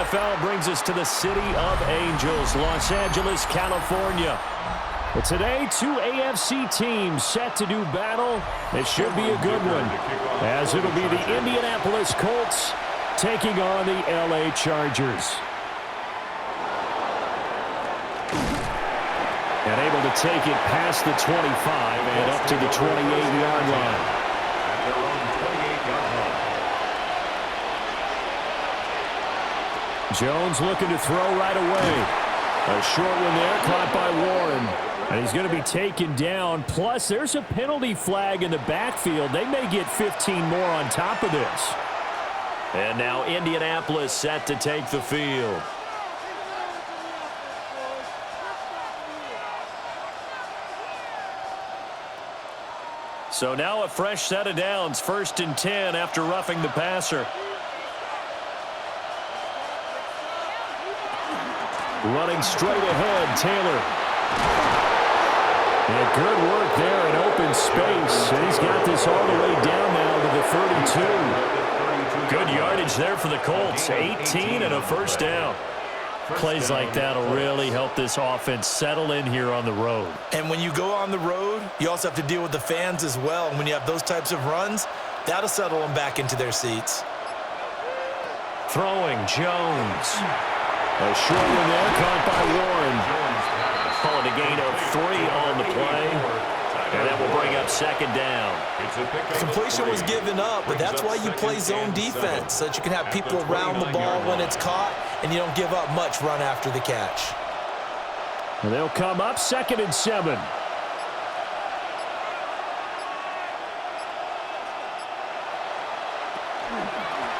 NFL brings us to the City of Angels, Los Angeles, California. But today, two AFC teams set to do battle. It should be a good one, as it'll be the Indianapolis Colts taking on the LA Chargers. And able to take it past the 25 and up to the 28-yard line. At their own 28-yard line. Jones looking to throw right away. A short one there, caught by Warren. And he's going to be taken down. Plus, there's a penalty flag in the backfield. They may get 15 more on top of this. And now Indianapolis set to take the field. So now a fresh set of downs, 1st and 10 after roughing the passer. Running straight ahead, Taylor. And good work there in open space. And he's got this all the way down now to the 32. Good yardage there for the Colts. 18 and a first down. Plays like that will really help this offense settle in here on the road. And when you go on the road, you also have to deal with the fans as well. And when you have those types of runs, that'll settle them back into their seats. Throwing, Jones. A short one there, caught by Warren. Calling a gain of 3 on the play. And that will bring up 2nd down. Completion was given up, but that's why you play zone defense, so that you can have people around the ball when it's caught, and you don't give up much run after the catch. And they'll come up 2nd and 7.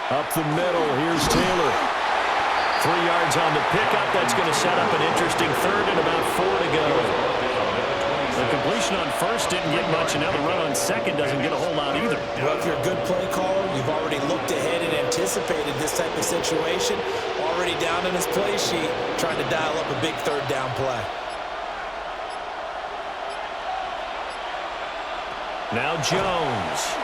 Up the middle, here's Taylor. 3 yards on the pickup. That's going to set up an interesting 3rd and about 4 to go. The completion on 1st didn't get much, and now the run on 2nd doesn't get a whole lot either. Well, if you're a good play caller, you've already looked ahead and anticipated this type of situation. Already down in his play sheet, trying to dial up a big 3rd down play. Now Jones.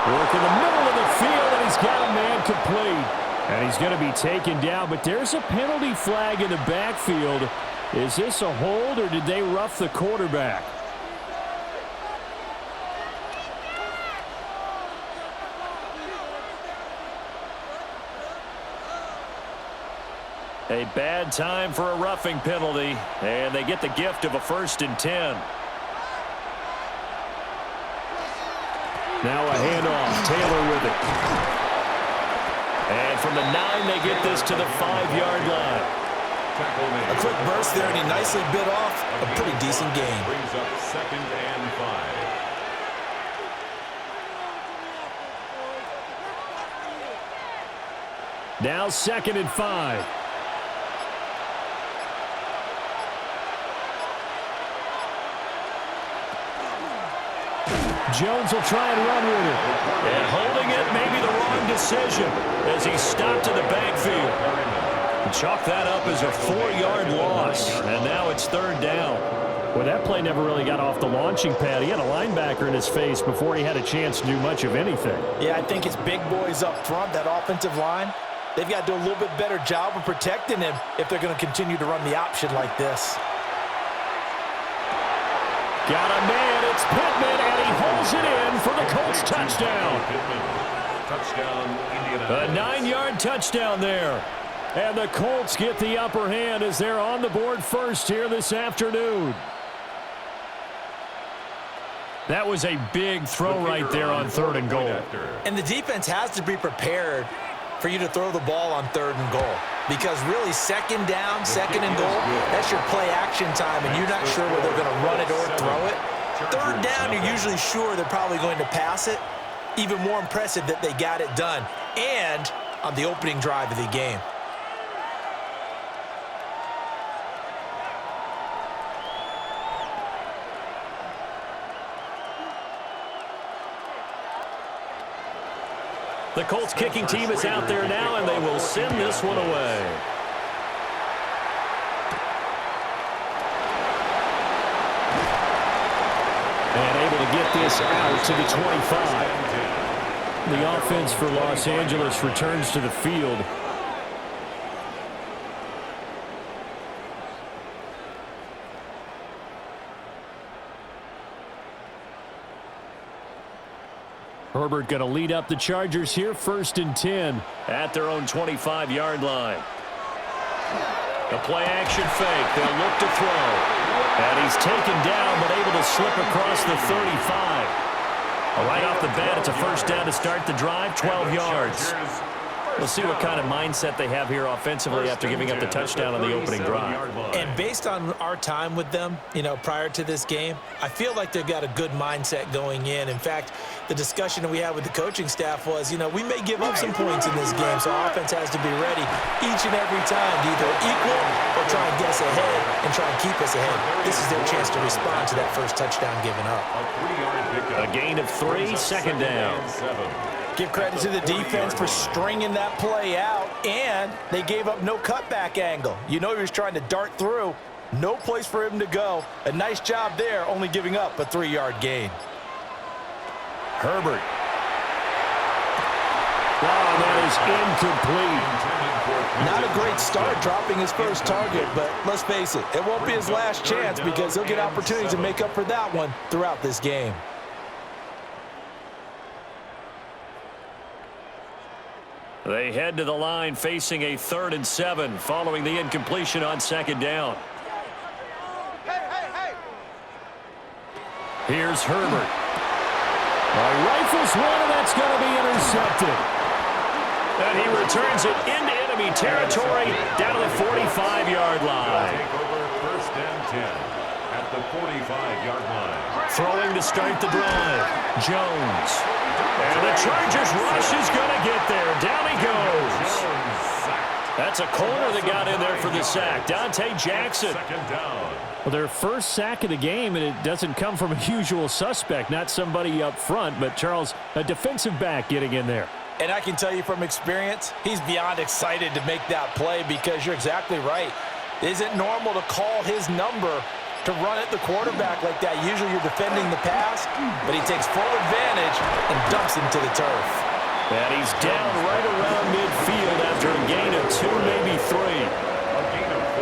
Work in the middle of the field, and he's got a man complete. And he's going to be taken down, but there's a penalty flag in the backfield. Is this a hold, or did they rough the quarterback? A bad time for a roughing penalty, and they get the gift of a 1st and 10. Now a handoff, Taylor with it. And from the 9, they get this to the 5-yard line. A quick burst there, and he nicely bit off a pretty decent gain. Brings up 2nd and 5. Now 2nd and 5. Jones will try and run with it. And holding it may be the wrong decision as he stopped in the backfield. Chalk that up as a 4-yard loss, and now it's 3rd down. Well, that play never really got off the launching pad. He had a linebacker in his face before he had a chance to do much of anything. Yeah, I think it's big boys up front, that offensive line. They've got to do a little bit better job of protecting him if they're going to continue to run the option like this. Got a man, it's Pittman, and he holds it in for the Colts touchdown. Touchdown, A 9-yard touchdown there. And the Colts get the upper hand as they're on the board first here this afternoon. That was a big throw right there on 3rd and goal. And the defense has to be prepared for you to throw the ball on 3rd and goal. Because really, 2nd down, 2nd and goal, that's your play action time, and you're not sure whether they're going to run it or throw it. 3rd down, you're usually sure they're probably going to pass it. Even more impressive that they got it done. And on the opening drive of the game. The Colts kicking team is out there now, and they will send this one away. And able to get this out to the 25. The offense for Los Angeles returns to the field. Herbert going to lead up the Chargers here, 1st and 10 at their own 25-yard line. The play action fake. They'll look to throw. And he's taken down but able to slip across the 35. Right off the bat, it's a 1st down to start the drive, 12 yards. We'll see what kind of mindset they have here offensively after giving up the touchdown on the opening drive. And based on our time with them, prior to this game, I feel like they've got a good mindset going in. In fact, the discussion that we had with the coaching staff was, we may give up some points in this game, so offense has to be ready each and every time to either equal or try and guess ahead and try and keep us ahead. This is their chance to respond to that first touchdown given up. A gain of 3, 2nd down. Give credit to the defense for stringing that play out, and they gave up no cutback angle. He was trying to dart through. No place for him to go. A nice job there, only giving up a 3-yard gain. Herbert. Wow, that is incomplete. Not a great start dropping his first target, but let's face it, it won't be his last chance because he'll get opportunities to make up for that one throughout this game. They head to the line facing a 3rd and 7 following the incompletion on 2nd down. Here's Herbert. Rifles one, and that's going to be intercepted. And he returns it into enemy territory down to the 45-yard line. Take over 1st and 10 at the 45-yard line. Throwing to start the drive. Jones. And the Chargers rush is going to get there. Down he goes. That's a corner that got in there for the sack. Dante Jackson. 2nd down. Well, their first sack of the game, and it doesn't come from a usual suspect, not somebody up front, but Charles, a defensive back getting in there. And I can tell you from experience, he's beyond excited to make that play because you're exactly right. It isn't normal to call his number to run at the quarterback like that. Usually you're defending the pass, but he takes full advantage and dumps him to the turf. And he's down right around midfield after a gain of 2, maybe 3.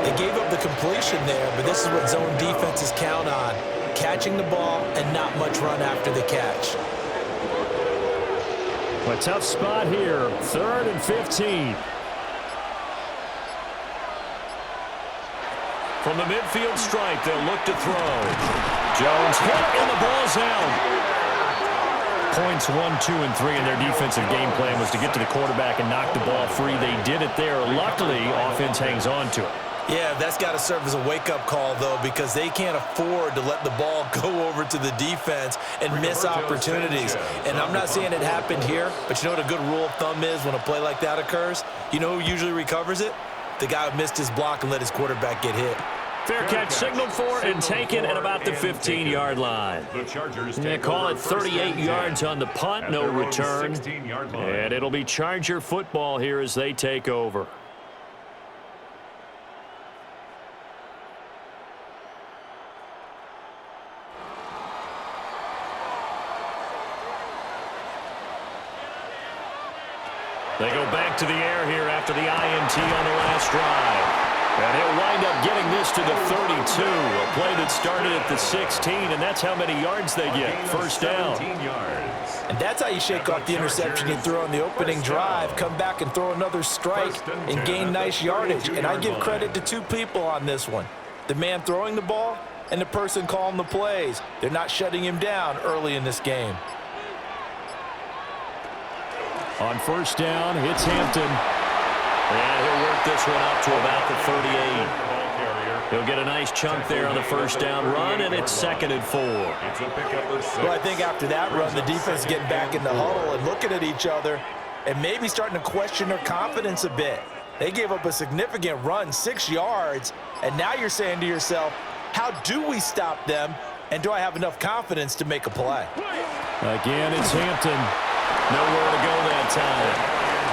They gave up the completion there, but this is what zone defenses count on. Catching the ball and not much run after the catch. A tough spot here, 3rd and 15. From the midfield stripe, they'll look to throw. Jones hit, and the ball's out. Points 1, 2, and 3 in their defensive game plan was to get to the quarterback and knock the ball free. They did it there. Luckily, offense hangs on to it. Yeah, that's got to serve as a wake-up call, though, because they can't afford to let the ball go over to the defense and miss opportunities. And I'm not saying it happened here, but you know what a good rule of thumb is when a play like that occurs? You know who usually recovers it? The guy who missed his block and let his quarterback get hit. Fair catch signaled for and taken at about the 15-yard line. They call it 38 yards on the punt, no return. And it'll be Charger football here as they take over. They go back to the air here after the INT on the last drive. And he'll wind up getting this to the 32. A play that started at the 16, and that's how many yards they get. 1st down. And that's how you shake off the interception you threw on the opening drive. Come back and throw another strike and gain nice yardage. And I give credit to 2 people on this one. The man throwing the ball and the person calling the plays. They're not shutting him down early in this game. On 1st down, it's Hampton. And he'll work this one up to about the 38. He'll get a nice chunk there on the 1st down run, and it's 2nd and 4. Well, I think after that run, the defense getting back in the huddle and looking at each other and maybe starting to question their confidence a bit. They gave up a significant run, 6 yards, and now you're saying to yourself, how do we stop them, and do I have enough confidence to make a play? Again, it's Hampton. Nowhere to go that time.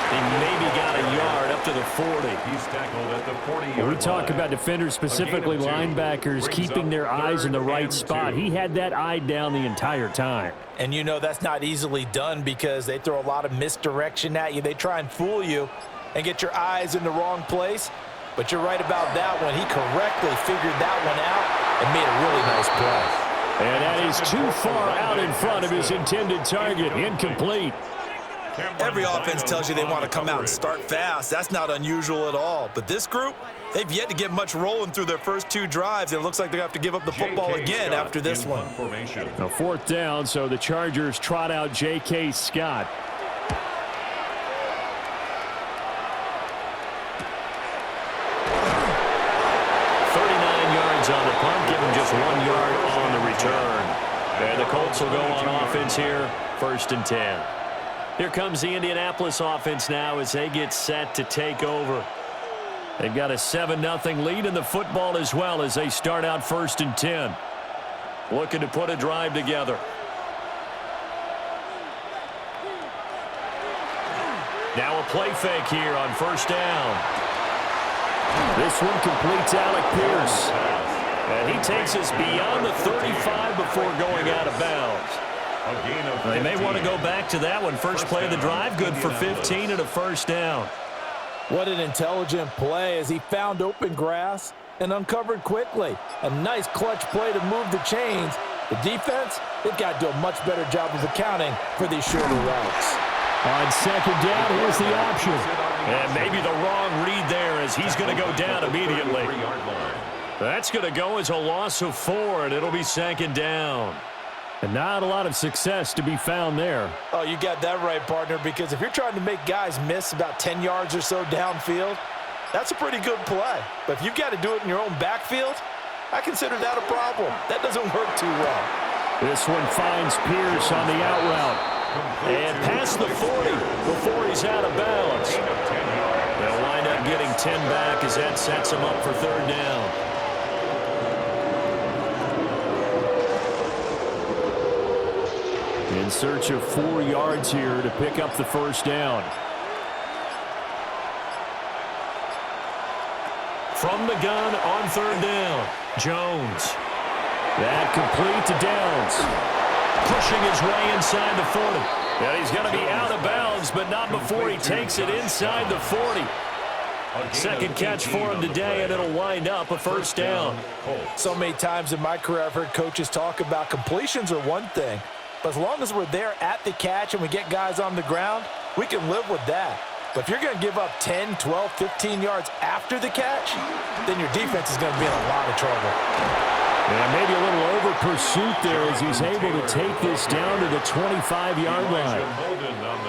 He maybe got a yard up to the 40. He's tackled at the 40-yard When we line. talk about defenders, specifically linebackers, keeping their eyes in the right spot. He had that eye down the entire time. And you know that's not easily done because they throw a lot of misdirection at you. They try and fool you and get your eyes in the wrong place. But you're right about that one. He correctly figured that one out and made a really nice play. And that is too far out in front of his intended target. Incomplete. Every offense tells you they want to come out and start fast. That's not unusual at all. But this group, they've yet to get much rolling through their first two drives. It looks like they have to give up the football again after this one. Now 4th down, so the Chargers trot out J.K. Scott. On the punt, give him just 1 yard on the return. And the Colts will go on offense here, 1st and 10. Here comes the Indianapolis offense now as they get set to take over. They've got a 7-0 lead in the football as well as they start out 1st and 10. Looking to put a drive together. Now a play fake here on 1st down. This one completes Alec Pierce. And he takes us beyond the 35 before going out of bounds. They may want to go back to that one. First play of the drive, good for 15 and a 1st down. What an intelligent play as he found open grass and uncovered quickly. A nice clutch play to move the chains. The defense, they've got to do a much better job of accounting for these shorter routes. On 2nd down, here's the option. And maybe the wrong read there as he's going to go down immediately. That's going to go as a loss of 4, and it'll be 2nd down. And not a lot of success to be found there. Oh, you got that right, partner, because if you're trying to make guys miss about 10 yards or so downfield, that's a pretty good play. But if you've got to do it in your own backfield, I consider that a problem. That doesn't work too well. This one finds Pierce on the out route. And past the 40 before he's out of bounds. They'll wind up getting 10 back as that sets him up for 3rd down. In search of 4 yards here to pick up the 1st down. From the gun on 3rd down, Jones. That complete to Downs. Pushing his way inside the 40. Yeah, he's going to be out of bounds, but not before he takes it inside the 40. 2nd catch for him today, and it'll wind up a 1st down. So many times in my career, I've heard coaches talk about completions are one thing, but as long as we're there at the catch and we get guys on the ground, we can live with that. But if you're going to give up 10, 12, 15 yards after the catch, then your defense is going to be in a lot of trouble. And maybe a little over pursuit there as he's able to take this down to the 25-yard line.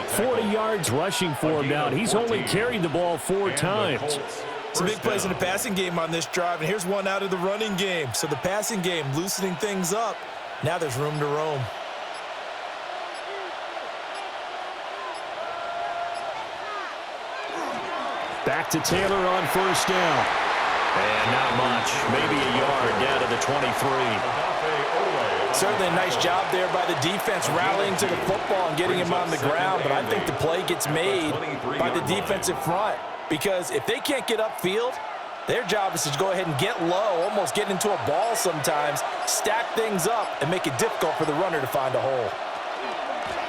40 yards rushing for him now. He's only carried the ball 4 times. Some big plays in the passing game on this drive, and here's one out of the running game. So the passing game loosening things up. Now there's room to roam. Back to Taylor on 1st down. And not much, maybe a yard down to the 23. Certainly a nice job there by the defense rallying to the football and getting him on the ground, but I think the play gets made by the defensive front because if they can't get upfield, their job is to go ahead and get low, almost get into a ball sometimes, stack things up, and make it difficult for the runner to find a hole.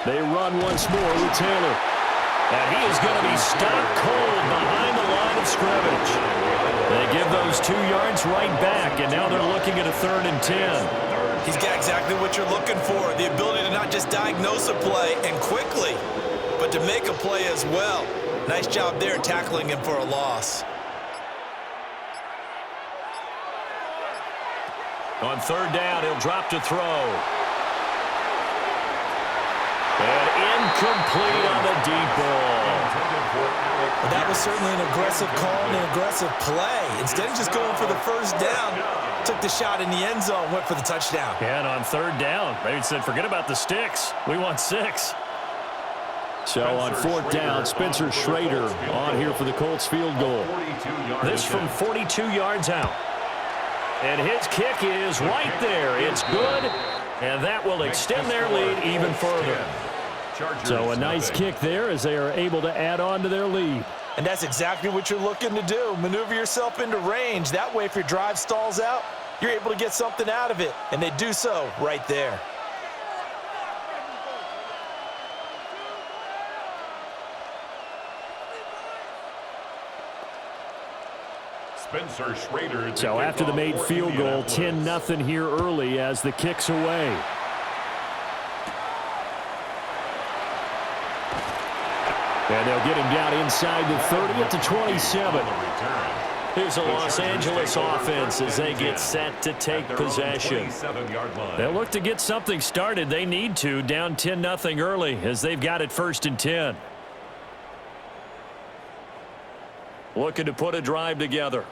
They run once more with Taylor. And he is going to be stopped cold behind the line of scrimmage. They give those 2 yards right back, and now they're looking at a 3rd and 10. He's got exactly what you're looking for, the ability to not just diagnose a play and quickly, but to make a play as well. Nice job there tackling him for a loss. On 3rd down, he'll drop to throw. And incomplete on the deep ball. That was certainly an aggressive call and an aggressive play. Instead of just going for the 1st down, took the shot in the end zone, went for the touchdown. And on 3rd down, they said, forget about the sticks. We want 6. So on 4th down, Spencer Schrader on here for the Colts field goal. This from 42 yards out. And his kick is right there. It's good, and that will extend their lead even further. So a nice kick there as they are able to add on to their lead. And that's exactly what you're looking to do. Maneuver yourself into range. That way, if your drive stalls out, you're able to get something out of it. And they do so right there. So after the made field goal, 10-0 here early as the kick's away. And they'll get him down inside the 30 at the 27. Here's a Los Angeles offense as they get set to take possession. They'll look to get something started. They need to, down 10-0 early as they've got it 1st and 10. Looking to put a drive together.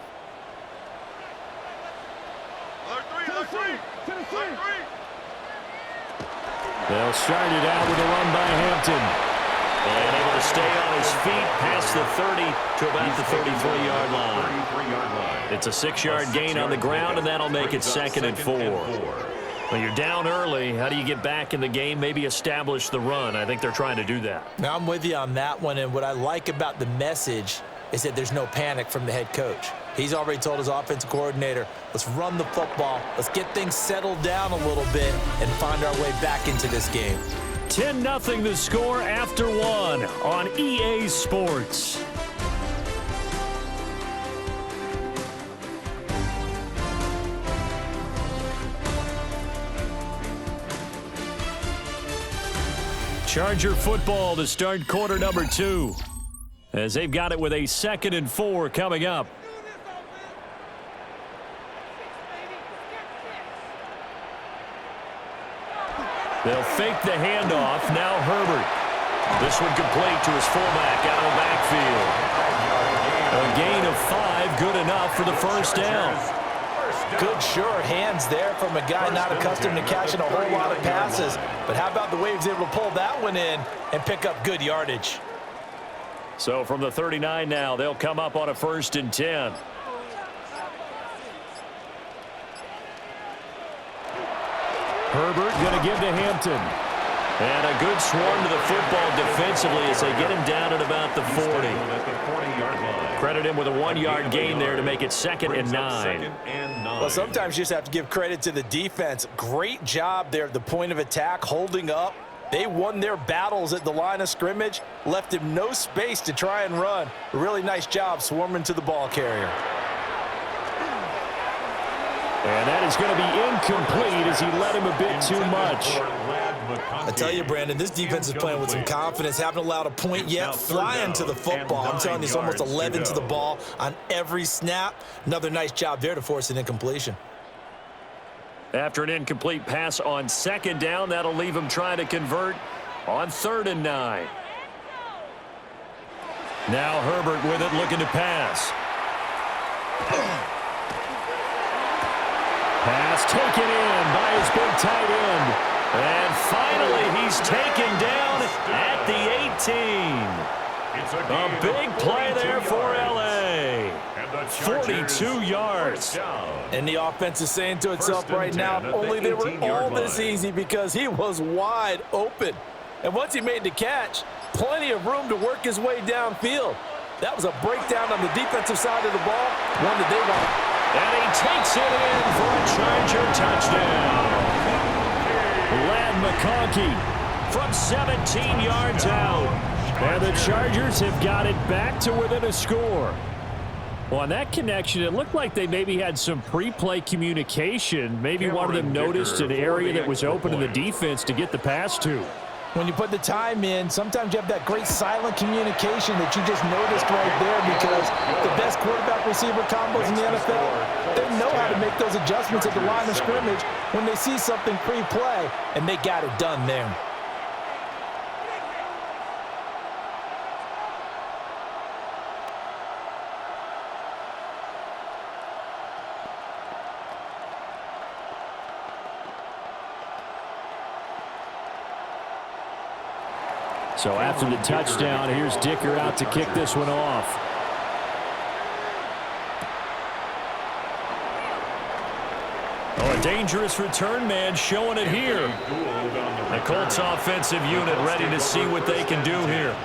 They'll start it out with a run by Hampton. And able to stay on his feet past the 30 to about the 33-yard line. It's a 6-yard gain on the ground, and that'll make it 2nd and 4. Well, you're down early. How do you get back in the game? Maybe establish the run. I think they're trying to do that. Now, I'm with you on that one, and what I like about the message is that there's no panic from the head coach. He's already told his offensive coordinator, let's run the football, let's get things settled down a little bit and find our way back into this game. 10-0 the score after 1 on EA Sports. Charger football to start quarter number 2. As they've got it with a 2nd and 4 coming up. They'll fake the handoff. Now Herbert. This one complete to his fullback out of the backfield. A gain of 5, good enough for the 1st down. Good, sure hands there from a guy not accustomed to catching a whole lot of passes. But how about the way he was able to pull that one in and pick up good yardage? So from the 39 now, they'll come up on a 1st and 10. Herbert going to give to Hampton. And a good swarm to the football defensively as they get him down at about the 40. Credit him with a 1-yard gain there to make it 2nd and 9. Well, sometimes you just have to give credit to the defense. Great job there at the point of attack, holding up. They won their battles at the line of scrimmage, left him no space to try and run. A really nice job swarming to the ball carrier. And that is going to be incomplete as he led him a bit too much. I tell you, Brandon, this defense is playing with some confidence. Haven't allowed a point yet. Flying to the football. I'm telling you, it's almost 11 to the ball on every snap. Another nice job there to force an incompletion. After an incomplete pass on 2nd down, that'll leave him trying to convert on 3rd and 9. Now Herbert with it, looking to pass. Pass taken in by his big tight end. And finally, he's taken down at the 18. A big play there for L.A. 42 yards. And the offense is saying to itself right now, only they were all this easy because he was wide open. And once he made the catch, plenty of room to work his way downfield. That was a breakdown on the defensive side of the ball, one that they want. And he takes it in for a Charger touchdown. Lad McConkey from 17 yards out. And the Chargers have got it back to within a score. Well, on that connection, it looked like they maybe had some pre-play communication. Maybe one of them noticed an area that was open in the defense to get the pass to. When you put the time in, sometimes you have that great silent communication that you just noticed right there because the best quarterback-receiver combos in the NFL, they know how to make those adjustments at the line of scrimmage when they see something pre-play, and they got it done there. So after the touchdown, here's Dicker out to kick this one off. Oh, a dangerous return man showing it here. The Colts offensive unit ready to see what they can do here.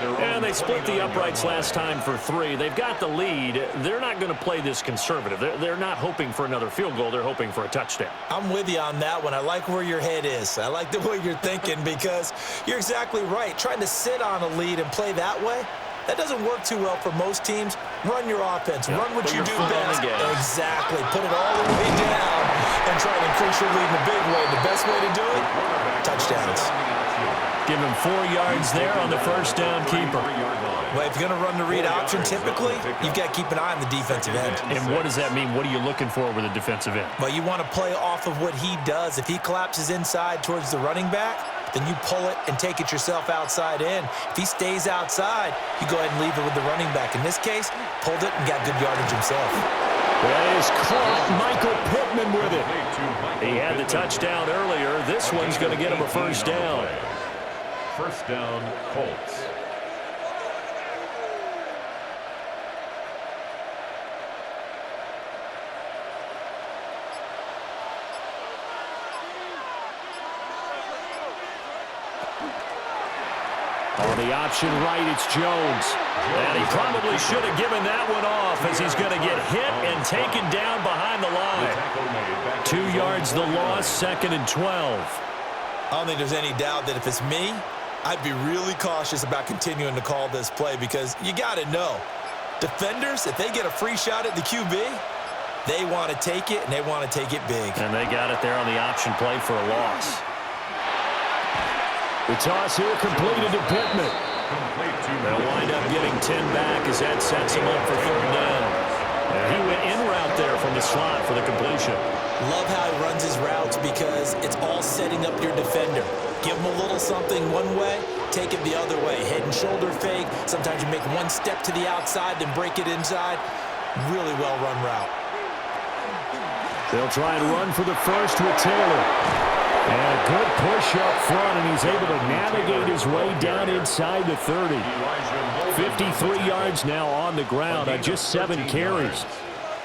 And they split the uprights last time for 3. They've got the lead. They're not going to play this conservative. They're not hoping for another field goal. They're hoping for a touchdown. I'm with you on that one. I like where your head is. I like the way you're thinking because you're exactly right. Trying to sit on a lead and play that way, that doesn't work too well for most teams. Run your offense. Yep. Run what Put you your do foot on best. the gas. Exactly. Put it all the way down and try to increase your lead in a big way. The best way to do it, touchdowns. Give him 4 yards there on the first down keeper. Well, if you're going to run the read option, typically, you've got to keep an eye on the defensive end. And what does that mean? What are you looking for with a defensive end? Well, you want to play off of what he does. If he collapses inside towards the running back, then you pull it and take it yourself outside in. If he stays outside, you go ahead and leave it with the running back. In this case, pulled it and got good yardage himself. That is caught. Michael Pittman with it. He had the touchdown earlier. This one's going to get him a first down. First down, Colts. On the option right, it's Jones. And he probably should have given that one off as he's going to get hit and taken down behind the line. 2 yards the loss, 2nd and 12. I don't think there's any doubt that if it's me, I'd be really cautious about continuing to call this play because you got to know, defenders, if they get a free shot at the QB, they want to take it, and they want to take it big. And they got it there on the option play for a loss. The toss here completed to Pittman. They'll wind up getting 10 back as that sets him up for 3rd down. And he went in route there from the slot for the completion. Love how he runs his routes because it's all setting up your defender. Give him a little something one way, take it the other way. Head and shoulder fake. Sometimes you make one step to the outside, then break it inside. Really well-run route. They'll try and run for the first with Taylor. And a good push up front, and he's able to navigate his way down inside the 30. 53 yards now on the ground on just 7 carries.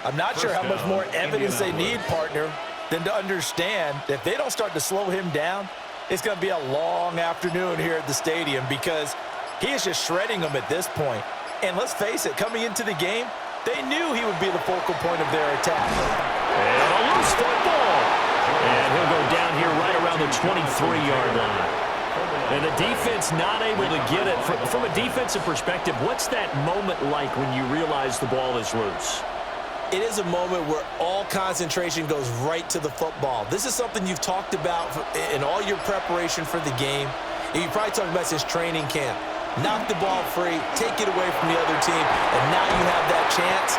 I'm not sure how much more evidence they need, partner, than to understand that if they don't start to slow him down, it's going to be a long afternoon here at the stadium because he is just shredding them at this point. And let's face it, coming into the game, they knew he would be the focal point of their attack. And a loose football. And he'll go down here right around the 23-yard line. And the defense not able to get it. From a defensive perspective, what's that moment like when you realize the ball is loose? It is a moment where all concentration goes right to the football. This is something you've talked about in all your preparation for the game. And you probably talked about since training camp. Knock the ball free, take it away from the other team, and now you have that chance.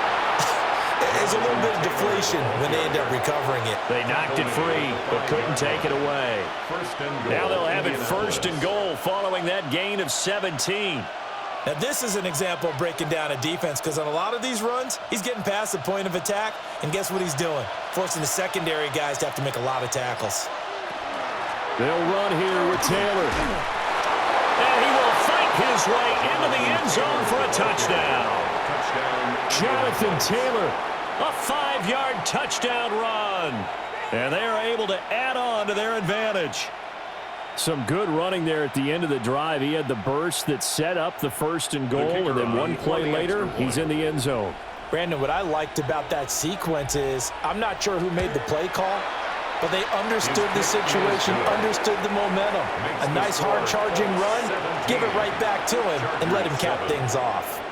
There's a little bit of deflation when they end up recovering it. They knocked it free, but couldn't take it away. Now they'll have it 1st and goal following that gain of 17. Now, this is an example of breaking down a defense because on a lot of these runs, he's getting past the point of attack, and guess what he's doing? Forcing the secondary guys to have to make a lot of tackles. They'll run here with Taylor. And he will fight his way into the end zone for a touchdown. Jonathan Taylor, a 5-yard touchdown run. And they are able to add on to their advantage. Some good running there at the end of the drive. He had the burst that set up the 1st and goal, and then one play later, he's in the end zone. Brandon, what I liked about that sequence is I'm not sure who made the play call, but they understood the situation, understood the momentum. A nice hard-charging run, give it right back to him, and let him cap things off.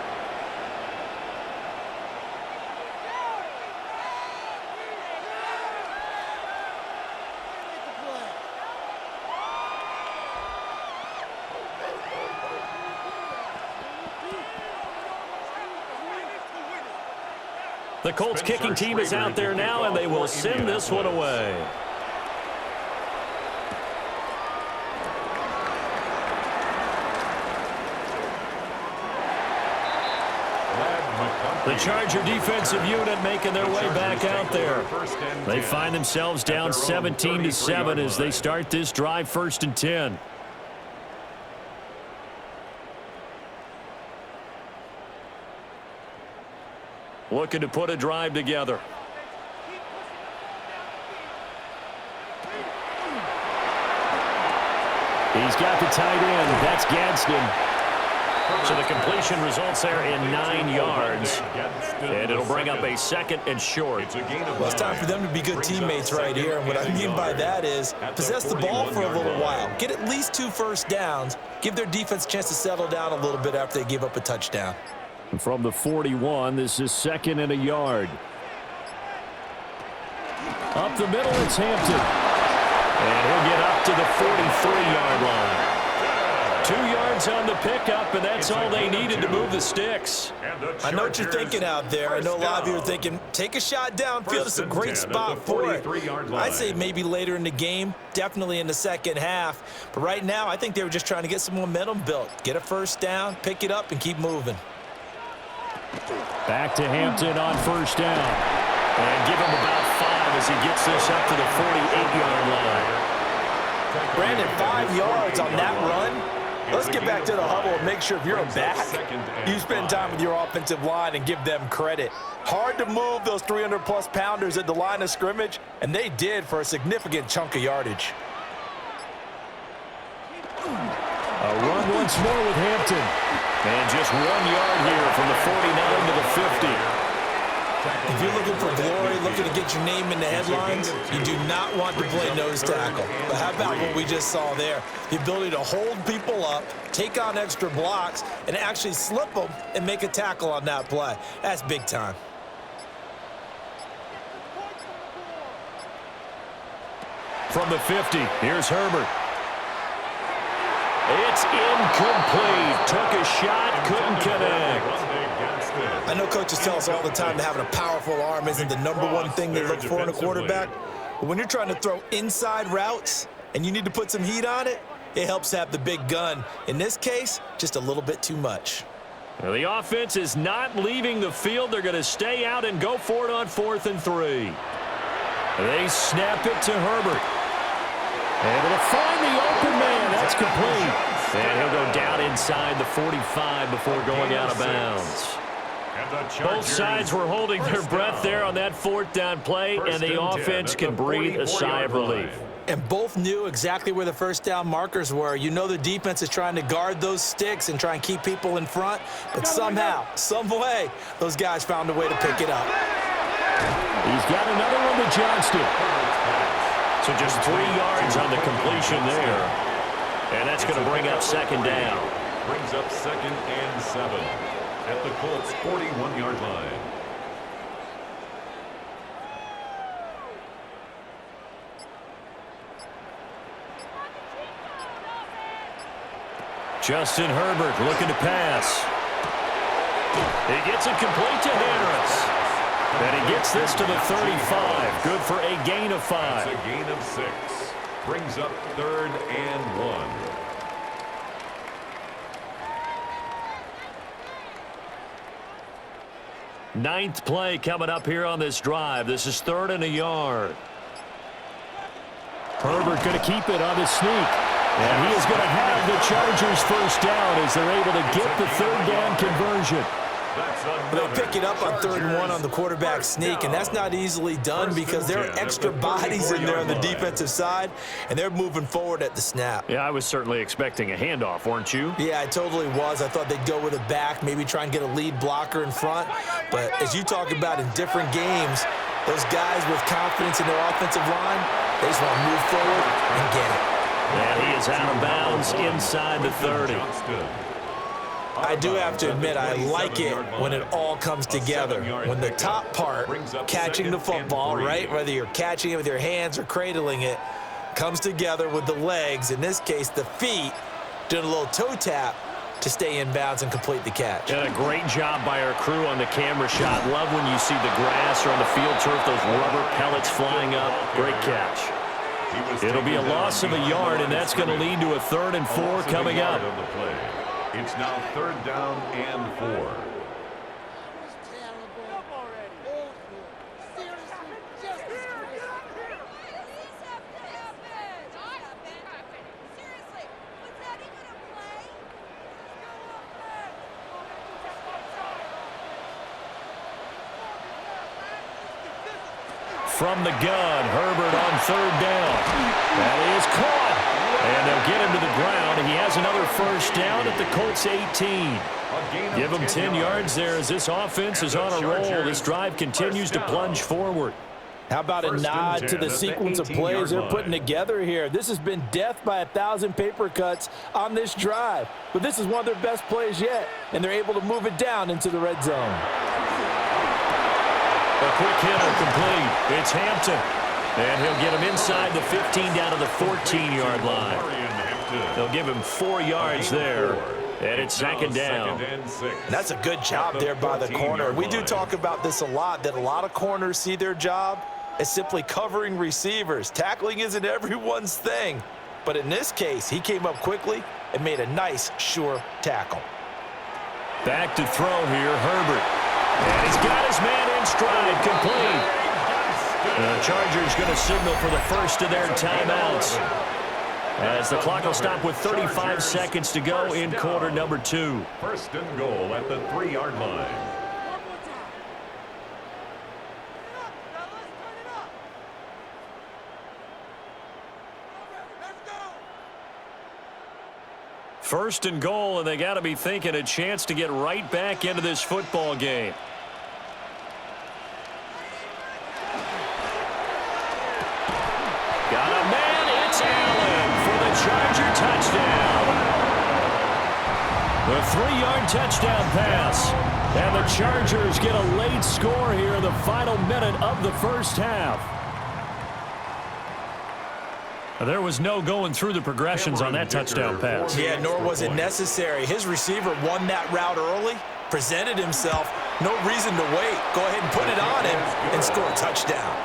The Colts kicking team is out there now, and they will send this one away. The Charger defensive unit making their way back out there. They find themselves down 17-7 as they start this drive 1st and 10. Looking to put a drive together. He's got the tight end. That's Gadsden. So the completion results there in 9 yards. And it'll bring up a second and short. Well, it's time for them to be good teammates right here. And what I mean by that is possess the ball for a little while. Get at least 2 first downs. Give their defense a chance to settle down a little bit after they give up a touchdown. From the 41, this is 2nd and a yard. Up the middle, it's Hampton. And he'll get up to the 43-yard line. 2 yards on the pickup, and that's all they needed to move the sticks. I know what you're thinking out there. I know a lot of you are thinking, take a shot downfield. It's a great spot for it. I'd say maybe later in the game, definitely in the second half. But right now, I think they were just trying to get some momentum built. Get a first down, pick it up, and keep moving. Back to Hampton on first down. And give him about 5 as he gets this up to the 48-yard line. Brandon, 5 yards on that run. Let's get back to the huddle and make sure if you're a back, you spend time with your offensive line and give them credit. Hard to move those 300-plus pounders at the line of scrimmage, and they did for a significant chunk of yardage. A run once more with Hampton. And just 1 yard here from the 49 to the 50. If you're looking for glory, looking to get your name in the headlines, you do not want to play nose tackle. But how about what we just saw there? The ability to hold people up, take on extra blocks, and actually slip them and make a tackle on that play. That's big time. From the 50, here's Herbert. It's incomplete. Took a shot, couldn't connect. I know coaches tell us all the time that having a powerful arm isn't the #1 thing they look for in a quarterback. But when you're trying to throw inside routes and you need to put some heat on it, it helps to have the big gun. In this case, just a little bit too much. Well, the offense is not leaving the field. They're going to stay out and go for it on 4th and 3. They snap it to Herbert. Able to find the open man. That's complete. And he'll go down inside the 45 before going out of bounds. Both sides were holding their breath there on that 4th down play, and the offense can breathe a sigh of relief. And both knew exactly where the first down markers were. You know the defense is trying to guard those sticks and try and keep people in front, but somehow, some way, those guys found a way to pick it up. He's got another one to Johnston. So just 3 yards on the completion there. And that's going to bring up 2nd down. Brings up 2nd and 7 at the Colts' 41-yard line. Justin Herbert looking to pass. He gets it complete to Harris. And he gets this to the 35. Good for a gain of 5. That's a gain of 6. Brings up 3rd and 1. Ninth play coming up here on this drive. This is 3rd and a yard. Herbert going to keep it on the sneak. And he is going to have the Chargers first down as they're able to get the 3rd down conversion. They'll pick it up on 3rd and 1 on the quarterback sneak, and that's not easily done because there are extra bodies in there on the defensive side, and they're moving forward at the snap. Yeah, I was certainly expecting a handoff, weren't you? Yeah, I totally was. I thought they'd go with a back, maybe try and get a lead blocker in front. But as you talk about in different games, those guys with confidence in their offensive line, they just want to move forward and get it. And he is out of bounds inside the 30. I do have to admit, I like it when it all comes together. When the top part, catching the football, right, whether you're catching it with your hands or cradling it, comes together with the legs, in this case the feet, doing a little toe tap to stay in bounds and complete the catch. And a great job by our crew on the camera shot. Love when you see the grass or on the field turf, those rubber pellets flying up. Great catch. It'll be a loss of a yard, and that's going to lead to a 3rd and 4 coming up. It's now 3rd down and 4. From the gun, Herbert on 3rd down. That is caught. And they'll get him to the ground. He has another first down at the Colts 18. Give him 10 yards there as this offense is on a roll. This drive continues to plunge forward. How about a nod to the sequence of plays they're putting together here? This has been death by 1,000 paper cuts on this drive. But this is one of their best plays yet, and they're able to move it down into the red zone. A quick hitter complete. It's Hampton. And he'll get him inside the 15 down to the 14-yard line. They'll give him 4 yards there. And it's second down. That's a good job there by the corner. We do talk about this a lot, that a lot of corners see their job as simply covering receivers. Tackling isn't everyone's thing. But in this case, he came up quickly and made a nice, sure tackle. Back to throw here, Herbert. And he's got his man in stride, complete. The Chargers going to signal for the first of their timeouts, as the clock will stop with 35 seconds to go in quarter number 2. First and goal at the 3-yard line. First and goal, and they got to be thinking a chance to get right back into this football game. Got a man, it's Allen for the Charger touchdown. The 3-yard touchdown pass. And the Chargers get a late score here in the final minute of the first half. There was no going through the progressions on that touchdown pass. Yeah, nor was it necessary. His receiver won that route early, presented himself, no reason to wait. Go ahead and put it on him and score a touchdown.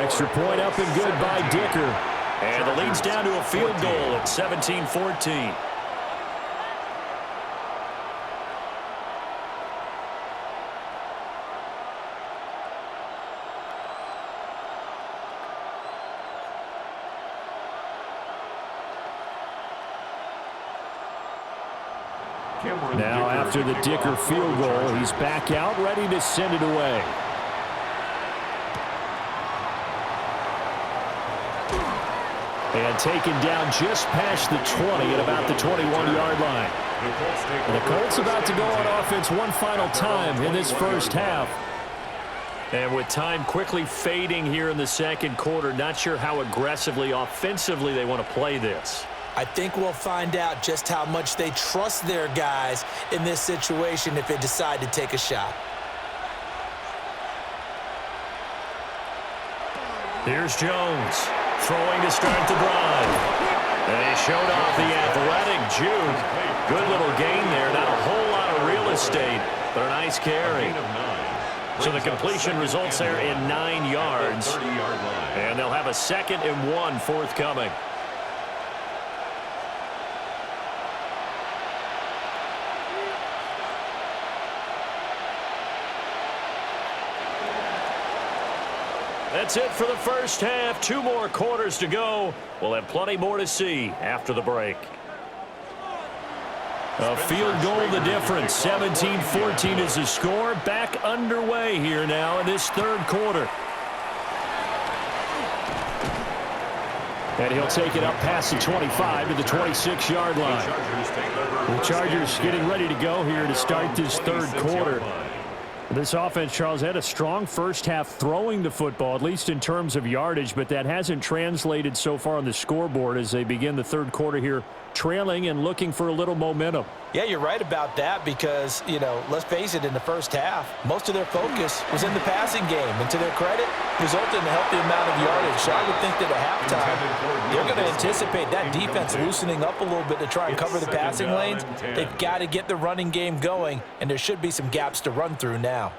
Extra point up and good by Dicker. And the lead's down to a field goal at 17-14. Now after the Dicker field goal, he's back out, ready to send it away. And taken down just past the 20 at about the 21-yard line. And the Colts about to go on offense one final time in this first half. And with time quickly fading here in the second quarter, not sure how aggressively, offensively they want to play this. I think we'll find out just how much they trust their guys in this situation if they decide to take a shot. Here's Jones throwing to start the drive. And he showed off the athletic juke. Good little gain there. Not a whole lot of real estate, but a nice carry. So the completion results there in 9 yards. And they'll have a 2nd and 1 forthcoming. That's it for the first half. 2 more quarters to go. We'll have plenty more to see after the break. A field goal the difference. 17-14 is the score. Back underway here now in this third quarter. And he'll take it up past the 25 to the 26-yard line. The Chargers getting ready to go here to start this third quarter. This offense, Charles, had a strong first half throwing the football, at least in terms of yardage, but that hasn't translated so far on the scoreboard as they begin the third quarter here, trailing and looking for a little momentum. Yeah, you're right about that because, you know, let's face it, in the first half, most of their focus was in the passing game. And to their credit, resulted in a healthy amount of yardage. So I would think that at halftime, they're going to anticipate that defense loosening up a little bit to try and cover the passing lanes. They've got to get the running game going, and there should be some gaps to run through now.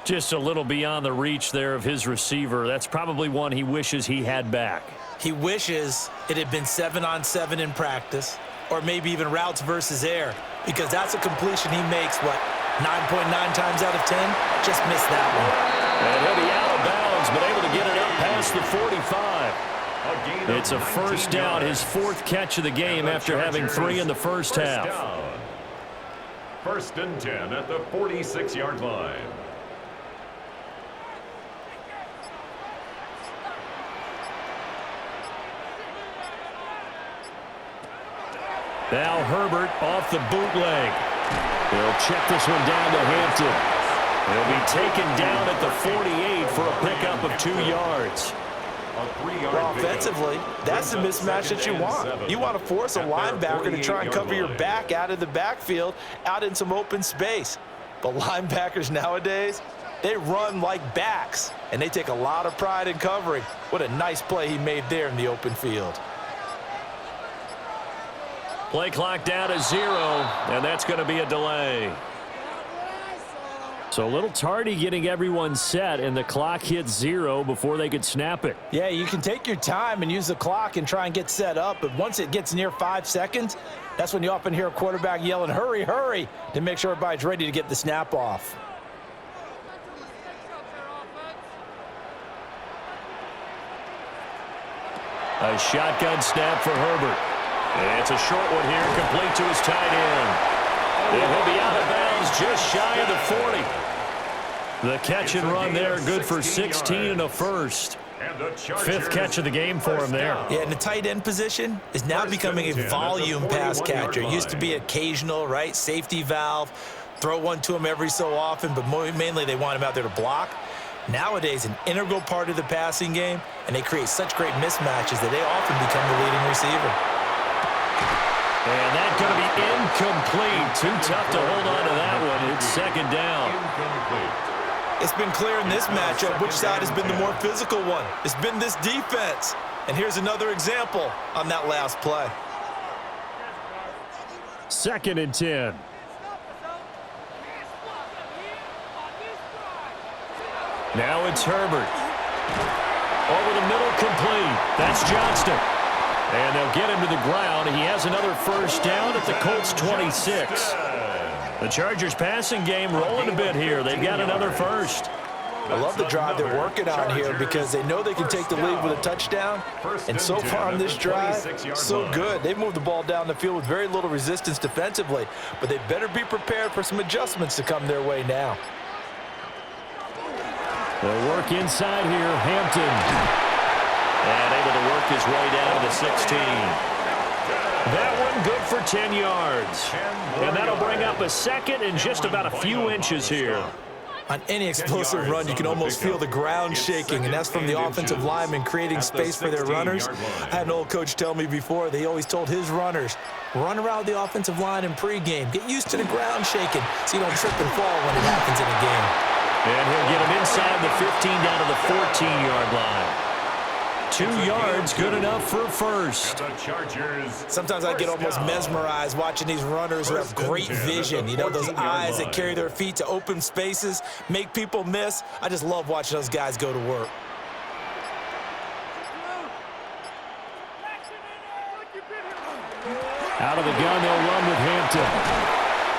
Just a little beyond the reach there of his receiver. That's probably one he wishes he had back. He wishes it had been 7-on-7 in practice, or maybe even routes versus air, because that's a completion he makes, 9.9 times out of 10? Just missed that one. And he'll be out of bounds, but able to get it up past the 45. It's a first down, his 4th catch of the game after having 3 in the first half. First and 10 at the 46-yard line. Now Herbert off the bootleg. He'll check this one down to Hampton. He'll be taken down at the 48 for a pickup of 2 yards. Well, offensively, that's the mismatch that you want. You want to force a linebacker to try and cover your back out of the backfield, out in some open space. But linebackers nowadays, they run like backs, and they take a lot of pride in covering. What a nice play he made there in the open field. Play clock down to 0, and that's going to be a delay. So a little tardy getting everyone set, and the clock hits 0 before they could snap it. Yeah, you can take your time and use the clock and try and get set up, but once it gets near 5 seconds, that's when you often hear a quarterback yelling, hurry, hurry, to make sure everybody's ready to get the snap off. A shotgun snap for Herbert. And it's a short one here, complete to his tight end. And he'll be out of bounds just shy of the 40. The catch and run there, good for 16 and a first. 5th catch of the game for him there. Yeah, and the tight end position is now becoming a volume pass catcher. It used to be occasional, right? Safety valve, throw one to him every so often, but mainly they want him out there to block. Nowadays, an integral part of the passing game, and they create such great mismatches that they often become the leading receiver. And that's going to be incomplete. Too tough to hold on to that one. It's 2nd down. It's been clear in this matchup which side has been the more physical one. It's been this defense. And here's another example on that last play. 2nd and 10. Now it's Herbert. Over the middle, complete. That's Johnston. And they'll get him to the ground. He has another first down at the Colts 26. The Chargers passing game rolling a bit here. They've got another first. I love the drive they're working on here because they know they can take the lead with a touchdown. And so far on this drive, so good. They've moved the ball down the field with very little resistance defensively, but they better be prepared for some adjustments to come their way now. They'll work inside here, Hampton. And able to work his way down to the 16. That one good for 10 yards. And that'll bring up a 2nd and just about a few inches here. On any explosive run, you can almost feel the ground shaking, and that's from the offensive linemen creating space for their runners. I had an old coach tell me before, they always told his runners, run around the offensive line in pregame. Get used to the ground shaking so you don't trip and fall when it happens in a game. And he'll get him inside the 15 down to the 14-yard line. 2 yards, good enough for a first. Sometimes I get almost mesmerized watching these runners who have great vision. You know, those eyes that carry their feet to open spaces, make people miss. I just love watching those guys go to work. Out of the gun, they'll run with Hampton.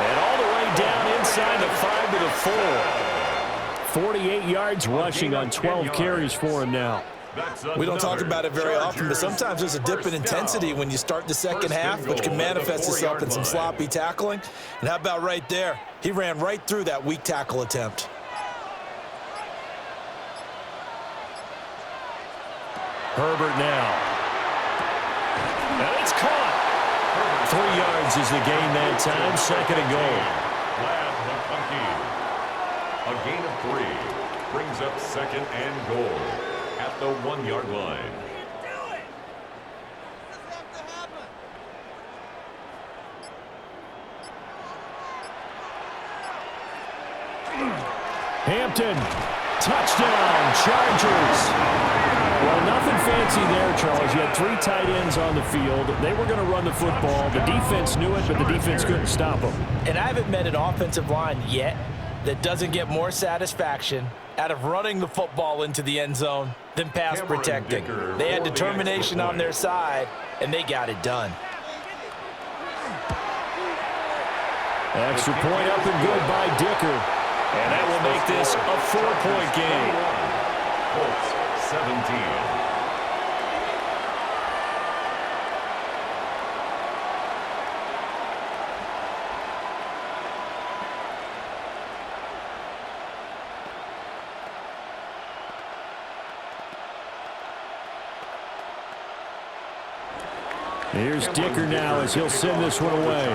And all the way down inside the 5 to the 4. 48 yards rushing on 12 carries for him now. We don't talk about it very often, but sometimes there's a dip in intensity when you start the second half, which can manifest itself in some sloppy tackling. And how about right there? He ran right through that weak tackle attempt. Herbert now. And it's caught. 3 yards is the gain that time. 2nd and goal. A gain of 3 brings up 2nd and goal at the 1-yard line. Hampton, touchdown, Chargers. Well, nothing fancy there, Charles. You had 3 tight ends on the field. They were going to run the football. The defense knew it, but the defense couldn't stop them. And I haven't met an offensive line yet that doesn't get more satisfaction out of running the football into the end zone than pass protecting. They had determination on their side, and they got it done. Extra point up and good by Dicker. And that will make this a 4-point game. Colts 17. Here's Dicker now as he'll send this one away.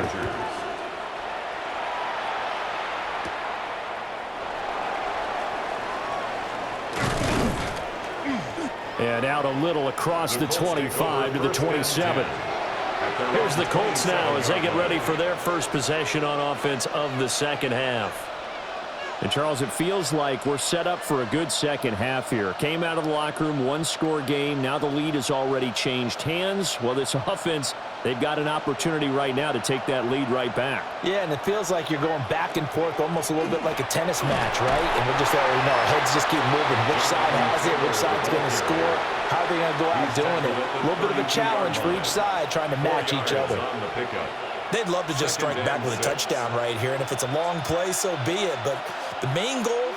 And out a little across the 25 to the 27. Here's the Colts now as they get ready for their first possession on offense of the second half. And, Charles, it feels like we're set up for a good second half here. Came out of the locker room, one-score game. Now the lead has already changed hands. Well, this offense, they've got an opportunity right now to take that lead right back. Yeah, and it feels like you're going back and forth almost a little bit like a tennis match, right? And we're just already know. Our heads just keep moving. Which side has it? Which side's going to score? How are they going to go out doing it? A little bit of a challenge for each side trying to match each other. They'd love to just strike back with a touchdown right here, and if it's a long play, so be it. But the main goal,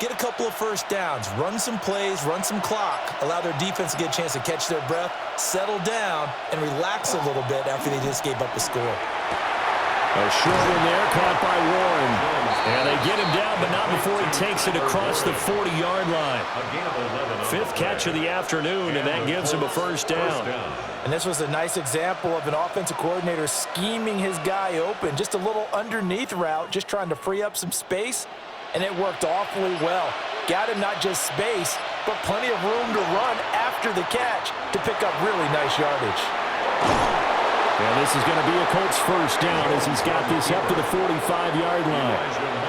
get a couple of first downs, run some plays, run some clock, allow their defense to get a chance to catch their breath, settle down, and relax a little bit after they just gave up a score. A short one there, caught by Warren. And they get him down, but not before he takes it across the 40-yard line. Fifth catch of the afternoon, and that gives him a first down. And this was a nice example of an offensive coordinator scheming his guy open. Just a little underneath route, just trying to free up some space, and it worked awfully well. Got him not just space, but plenty of room to run after the catch to pick up really nice yardage. Well, this is going to be a Colts first down as he's got this up to the 45-yard line.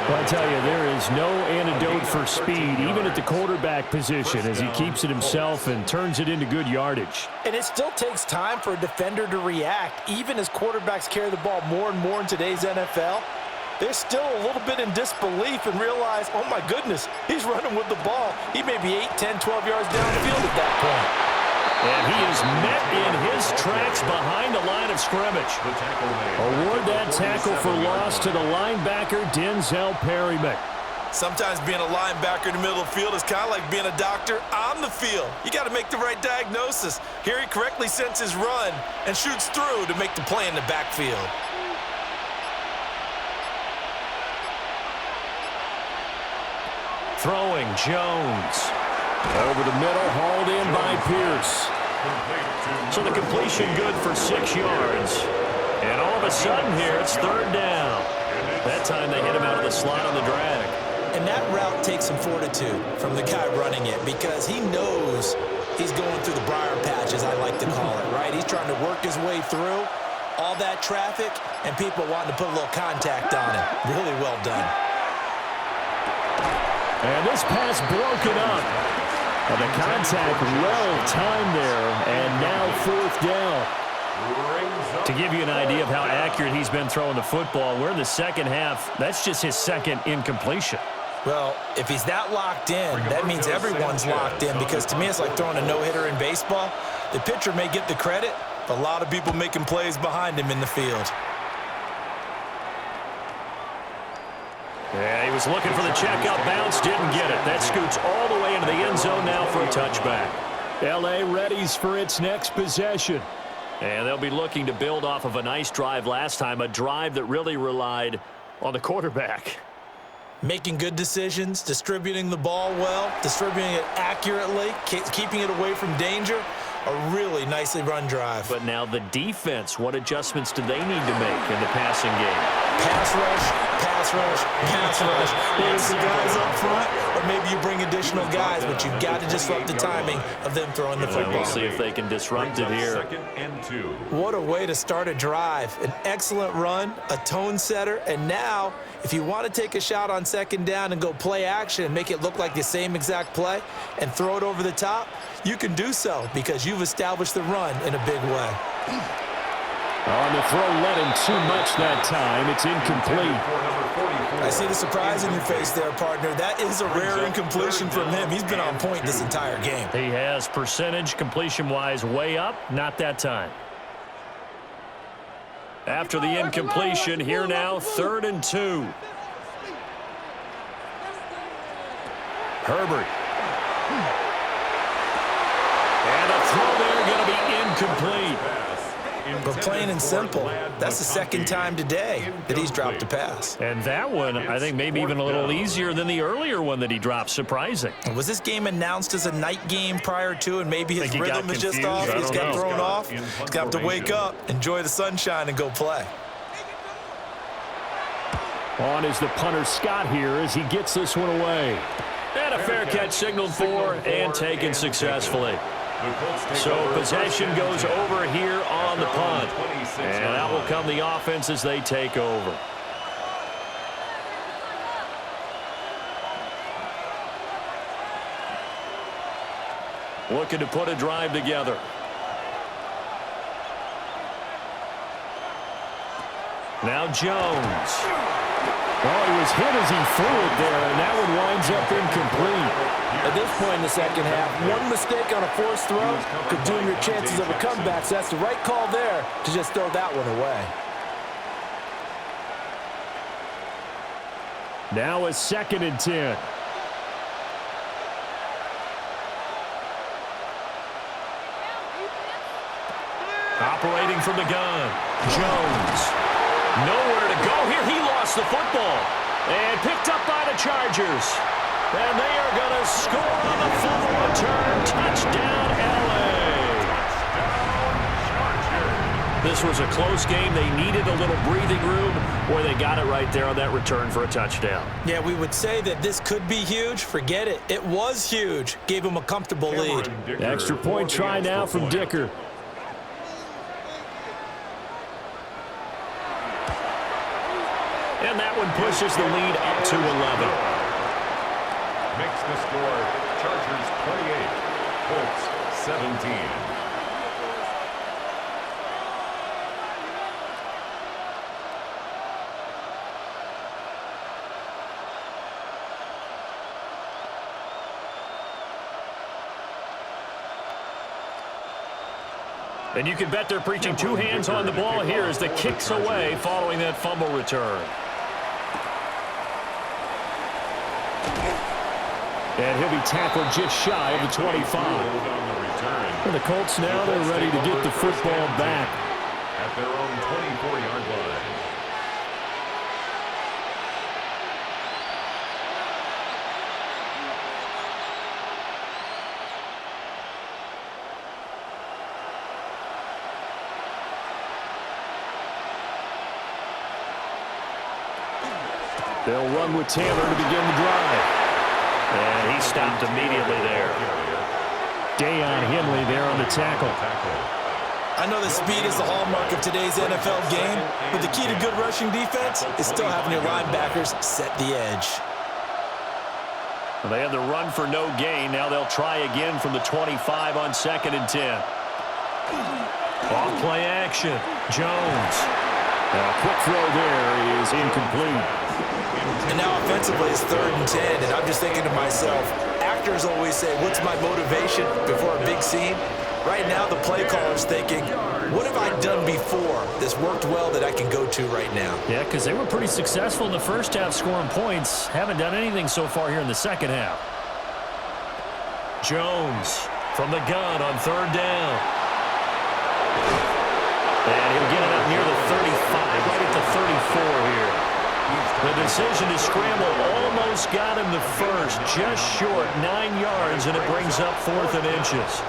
Well, I tell you, there is no antidote for speed, even at the quarterback position, as he keeps it himself and turns it into good yardage. And it still takes time for a defender to react. Even as quarterbacks carry the ball more and more in today's NFL, they're still a little bit in disbelief and realize, oh, my goodness, he's running with the ball. He may be 8, 10, 12 yards downfield at that point. And he is met in his tracks behind the line of scrimmage. Award that tackle for loss to the linebacker, Denzel Perryman. Sometimes being a linebacker in the middle of the field is kind of like being a doctor on the field. You got to make the right diagnosis. Here he correctly senses run and shoots through to make the play in the backfield. Throwing Jones. Over the middle, hauled in by Pierce. So the completion good for 6 yards. And all of a sudden here, it's third down. That time they hit him out of the slot on the drag. And that route takes some fortitude from the guy running it because he knows he's going through the briar patch, as I like to call it, right? He's trying to work his way through all that traffic and people wanting to put a little contact on him. Really well done. And this pass broken up. Well, the contact well timed there, and now fourth down. To give you an idea of how accurate he's been throwing the football, we're in the second half. That's just his second incompletion. Well, if he's that locked in, that means everyone's locked in because to me it's like throwing a no-hitter in baseball. The pitcher may get the credit, but a lot of people making plays behind him in the field. Yeah, he was looking for the checkout bounce, didn't get it. That scoots all the way into the end zone now for a touchback. L.A. readies for its next possession. And they'll be looking to build off of a nice drive last time, a drive that really relied on the quarterback. Making good decisions, distributing the ball well, distributing it accurately, keeping it away from danger. A really nicely run drive. But now the defense, what adjustments do they need to make in the passing game? Pass rush, pass rush, pass rush. Whether it's the guys up front or maybe you bring additional guys, but you've got to disrupt the timing of them throwing the football. We'll see if they can disrupt it here. Second and 2. What a way to start a drive. An excellent run, a tone setter, and now if you want to take a shot on second down and go play action and make it look like the same exact play and throw it over the top, you can do so because you've established the run in a big way. On the throw, led him too much that time. It's incomplete. I see the surprise in your face there, partner. That is a rare incompletion from him. He's been on point this entire game. He has percentage completion-wise way up, not that time. After the incompletion, here now, 3rd and 2. Herbert. And a throw there going to be incomplete. But plain and simple, that's the second time today that he's dropped a pass. And that one, I think, maybe even a little easier than the earlier one that he dropped. Surprising. Was this game announced as a night game prior to, and maybe his rhythm is just off? He's got thrown off. He's going to have to wake up, enjoy the sunshine, and go play. On is the punter Scott here as he gets this one away. And a fair catch signaled for and taken successfully. So possession goes over here on the punt. And out will come the offense as they take over. Looking to put a drive together. Now Jones. Oh, he was hit as he threw it there, and that one winds up incomplete. At this point in the second half, one mistake on a forced throw could doom your chances of a comeback, so that's the right call there to just throw that one away. Now a 2nd and 10. Operating from the gun. Jones. Nowhere to go here. He lost the football. And picked up by the Chargers. And they are going to score on the fumble return. Touchdown, L.A. This was a close game. They needed a little breathing room, or they got it right there on that return for a touchdown. Yeah, we would say that this could be huge. Forget it. It was huge. Gave him a comfortable lead. Extra point try now from Dicker. And that one pushes the lead up to 11. Makes the score Chargers 28, Colts 17. And you can bet they're preaching two hands on the ball here as the kick's away following that fumble return. And he'll be tackled just shy of the 25. And the Colts now, they're ready to get the football back. At their own 24-yard line. They'll run with Taylor to begin the drive. And he stopped immediately there. Deion Henley there on the tackle. I know that speed is the hallmark of today's NFL game, but the key to good rushing defense is still having your linebackers set the edge. Well, they had the run for no gain. Now they'll try again from the 25 on 2nd and 10. Off play action. Jones. A quick throw there is incomplete. And now offensively it's 3rd and 10, and I'm just thinking to myself, actors always say, what's my motivation before a big scene? Right now the play caller's thinking, what have I done before that's worked well that I can go to right now? Yeah, because they were pretty successful in the first half scoring points. Haven't done anything so far here in the second half. Jones from the gun on 3rd down. And he'll get it up near the 35, right at the 34 here. The decision to scramble almost got him the first, just short 9 yards, and it brings up 4th and inches.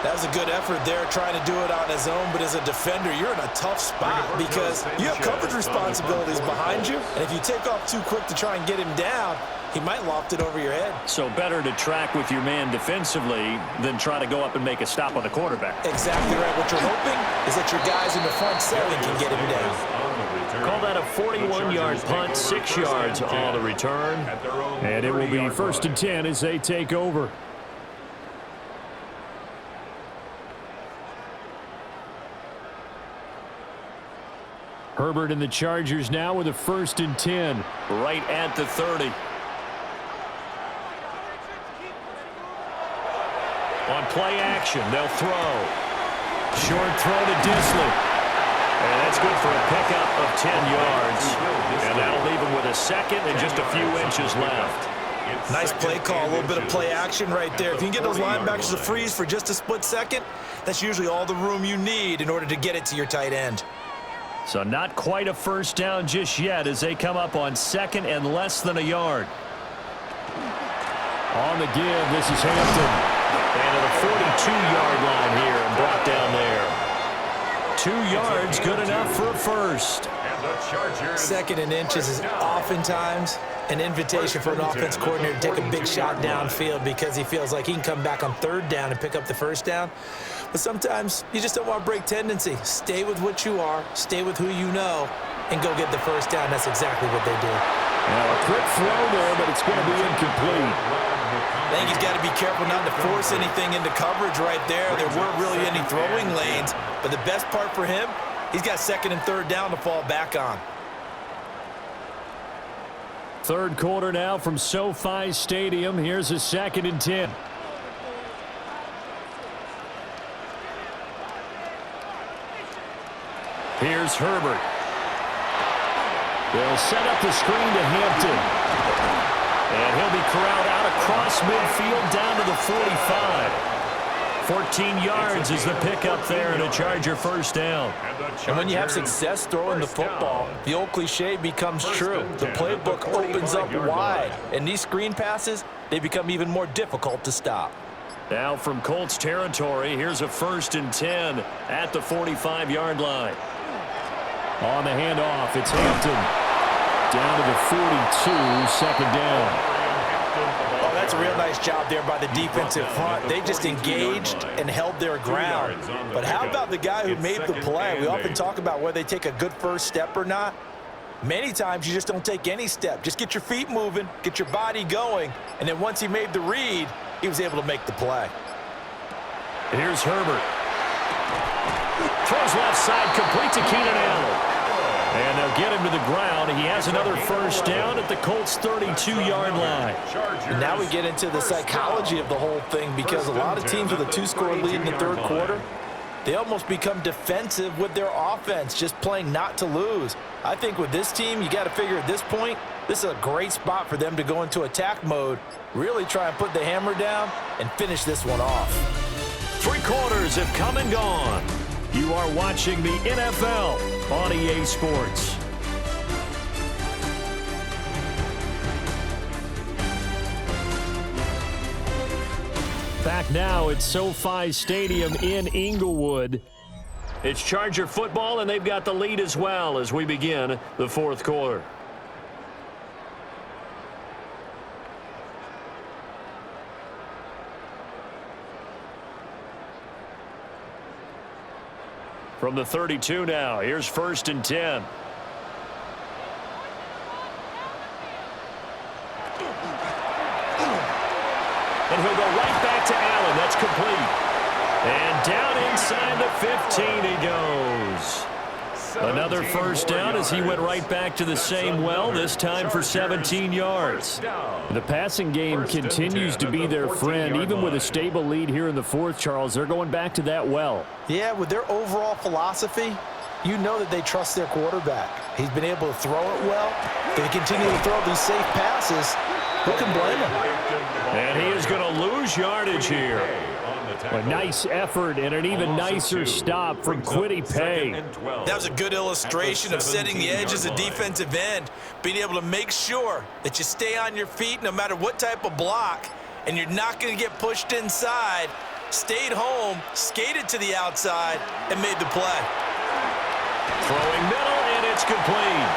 That was a good effort there trying to do it on his own, but as a defender, you're in a tough spot because you have coverage responsibilities behind you, and if you take off too quick to try and get him down, he might loft it over your head. So better to track with your man defensively than try to go up and make a stop on the quarterback. Exactly right. What you're hoping is that your guys in the front 7 can get him down. Call that a 41-yard punt, 6 yards on the return. And it will be 1st and 10 as they take over. Herbert and the Chargers now with a 1st and 10. Right at the 30. On play action, they'll throw. Short throw to Disley. And that's good for a pickup of 10 yards. And that'll leave him with a 2nd and just a few inches left. Nice play call, a little bit of play action right there. If you can get those linebackers to freeze for just a split second, that's usually all the room you need in order to get it to your tight end. So not quite a first down just yet as they come up on second and less than a yard. On the give, this is Hampton. And to the 42-yard line here and brought down there. 2 yards, good enough for a first. Second and inches is oftentimes an invitation for an offense coordinator to take a big shot downfield because he feels like he can come back on third down and pick up the first down. But sometimes you just don't want to break tendency. Stay with what you are, stay with who you know, and go get the first down. That's exactly what they do. Now a quick throw there, but it's going to be incomplete. I think he's got to be careful not to force anything into coverage right there. There weren't really any throwing lanes, but the best part for him, he's got second and third down to fall back on. Third quarter now from SoFi Stadium. Here's a 2nd and 10. Here's Herbert. They'll set up the screen to Hampton. And he'll be corralled out across midfield down to the 45. 14 yards is the pickup there and a Charger first down. And when you have success throwing the football, the old cliche becomes true. The playbook opens up wide, and these screen passes, they become even more difficult to stop. Now from Colts territory, here's a 1st and 10 at the 45-yard line. On the handoff, it's Hampton. Down to the 42, 2nd down. Oh, that's a real nice job there by the defensive front. They just engaged and held their ground. But how about the guy who made the play? We often talk about whether they take a good first step or not. Many times you just don't take any step. Just get your feet moving, get your body going, and then once he made the read, he was able to make the play. Here's Herbert. Throws left side, complete to Keenan Allen. And they'll get him to the ground. He has another first down at the Colts' 32-yard line. And now we get into the psychology of the whole thing because a lot of teams with a 2-score lead in the third quarter, they almost become defensive with their offense, just playing not to lose. I think with this team, you got to figure at this point, this is a great spot for them to go into attack mode, really try and put the hammer down and finish this one off. 3 quarters have come and gone. You are watching the NFL on EA Sports. Back now at SoFi Stadium in Inglewood. It's Charger football, and they've got the lead as well as we begin the 4th quarter. From the 32 now, here's 1st and 10. And he'll go right back to Allen. That's complete. And down inside the 15 he goes. Another first down as he went right back to the same well, this time for 17 yards. The passing game continues to be their friend. Even with a stable lead here in the 4th, Charles, they're going back to that well. Yeah, with their overall philosophy, you know that they trust their quarterback. He's been able to throw it well. They continue to throw these safe passes. Who can blame him? And he is going to lose yardage here. A nice effort and an even nicer stop from Kwity Paye. That was a good illustration of setting the edge as a defensive end, being able to make sure that you stay on your feet no matter what type of block, and you're not going to get pushed inside. Stayed home, skated to the outside, and made the play. Throwing middle, and it's complete.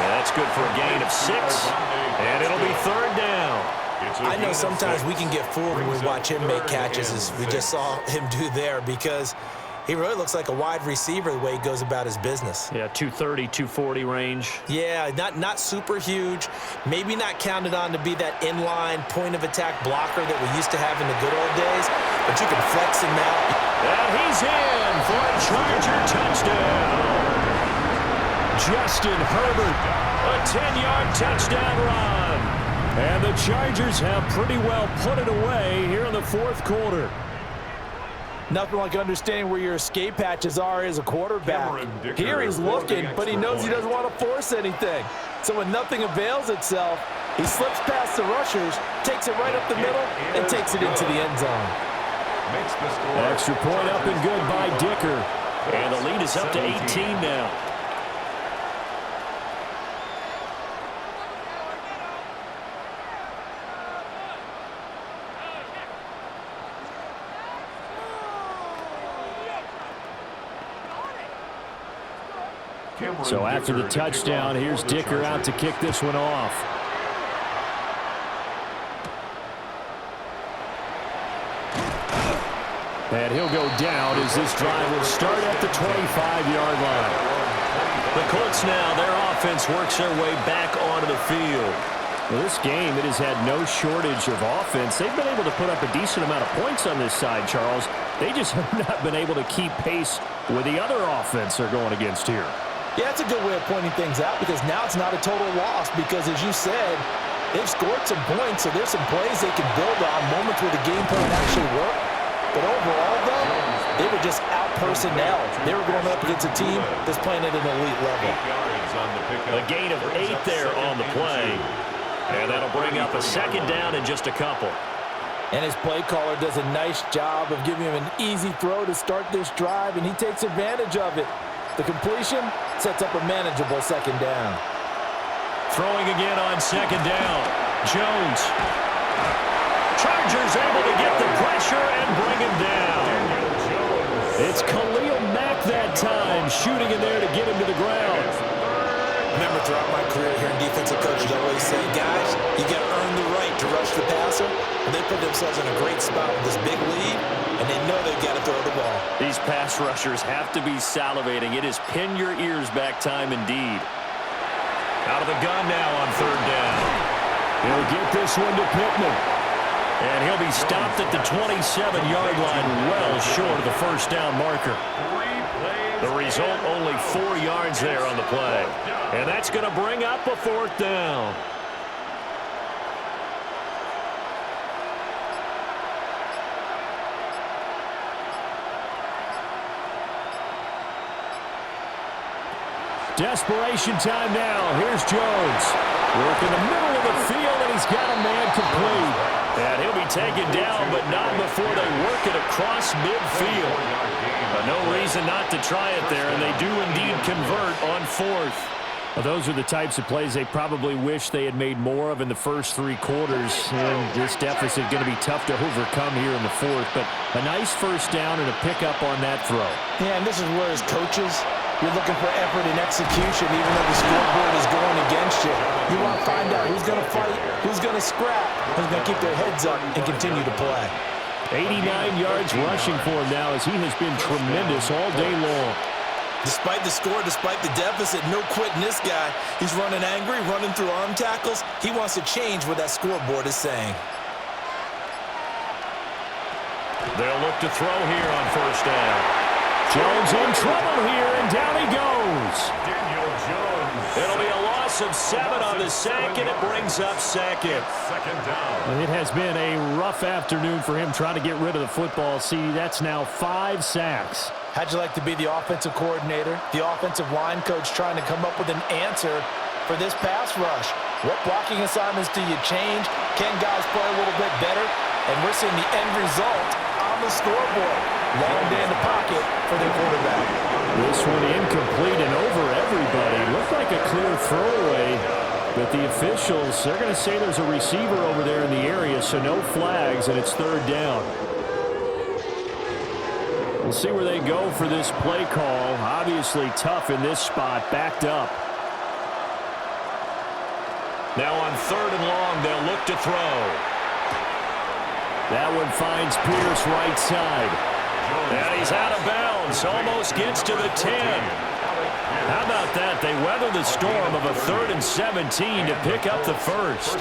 That's good for a gain of 6, and it'll be 3rd down. I know sometimes we can get fooled when we watch him make catches, as we just saw him do there, because he really looks like a wide receiver the way he goes about his business. Yeah, 230, 240 range. Yeah, not super huge. Maybe not counted on to be that inline point-of-attack blocker that we used to have in the good old days, but you can flex him now. And he's in for a Charger touchdown. Justin Herbert, a 10-yard touchdown run. And the Chargers have pretty well put it away here in the 4th quarter. Nothing like understanding where your escape hatches are as a quarterback. Here he's looking, but he knows he doesn't want to force anything. So when nothing avails itself, He slips past the rushers, takes it right up the middle, and takes it into the end zone. Makes the score. Extra point up and good by Dicker. And the lead is up to 18 now. So after the touchdown, here's Dicker out to kick this one off. And he'll go down as this drive will start at the 25-yard line. The Colts now, their offense works their way back onto the field. Well, this game, it has had no shortage of offense. They've been able to put up a decent amount of points on this side, Charles. They just have not been able to keep pace with the other offense they're going against here. Yeah, it's a good way of pointing things out because now it's not a total loss because, as you said, they've scored some points, so there's some plays they can build on, moments where the game plan actually worked. But overall, though, they were just out-personnel. They were going up against a team that's playing at an elite level. A gain of 8 there on the play. And that'll bring up a second down in just a couple. And his play caller does a nice job of giving him an easy throw to start this drive, and he takes advantage of it. The completion sets up a manageable second down. Throwing again on second down. Jones. Chargers able to get the pressure and bring him down. It's Khalil Mack that time, shooting in there to get him to the ground. Remember, throughout my career here in defensive coaches, I always say, guys, you got to earn the right to rush the passer. And they put themselves in a great spot with this big lead, and they know they've got to throw the ball. These pass rushers have to be salivating. It is pin your ears back time indeed. Out of the gun now on third down. He'll get this one to Pittman. And he'll be stopped at the 27-yard line, well short of the first down marker. The result, only 4 yards there on the play. And that's going to bring up a fourth down. Desperation time now. Here's Jones. Work in the middle of the field, and he's got a man complete. And he'll be taken down, but not before they work it across midfield. But no reason not to try it there, and they do indeed convert on fourth. Well, those are the types of plays they probably wish they had made more of in the first 3 quarters. And this deficit going to be tough to overcome here in the fourth. But a nice first down and a pickup on that throw. Yeah, and this is where, as coaches, you're looking for effort and execution, even though the scoreboard is going against you. You want to find out who's going to fight, who's going to scrap, who's going to keep their heads up and continue to play. 89 yards rushing for him now as he has been tremendous all day long. Despite the score, despite the deficit, no quitting this guy. He's running angry, running through arm tackles. He wants to change what that scoreboard is saying. They'll look to throw here on first down. Jones in trouble here, and down he goes. Daniel Jones. It'll be a loss of 7 on the sack, and it brings up second. Second down. It has been a rough afternoon for him trying to get rid of the football. See, that's now 5 sacks. How'd you like to be the offensive coordinator, the offensive line coach trying to come up with an answer for this pass rush? What blocking assignments do you change? Can guys play a little bit better? And we're seeing the end result on the scoreboard. Long day in the pocket for the quarterback. This one incomplete and over everybody. Looked like a clear throwaway, but the officials, they're going to say there's a receiver over there in the area, so no flags, and it's third down. We'll see where they go for this play call. Obviously tough in this spot, backed up. Now on third and long, they'll look to throw. That one finds Pierce right side. And he's out of bounds, almost gets to the 10. How about that? They weather the storm of a 3rd and 17 to pick up the first.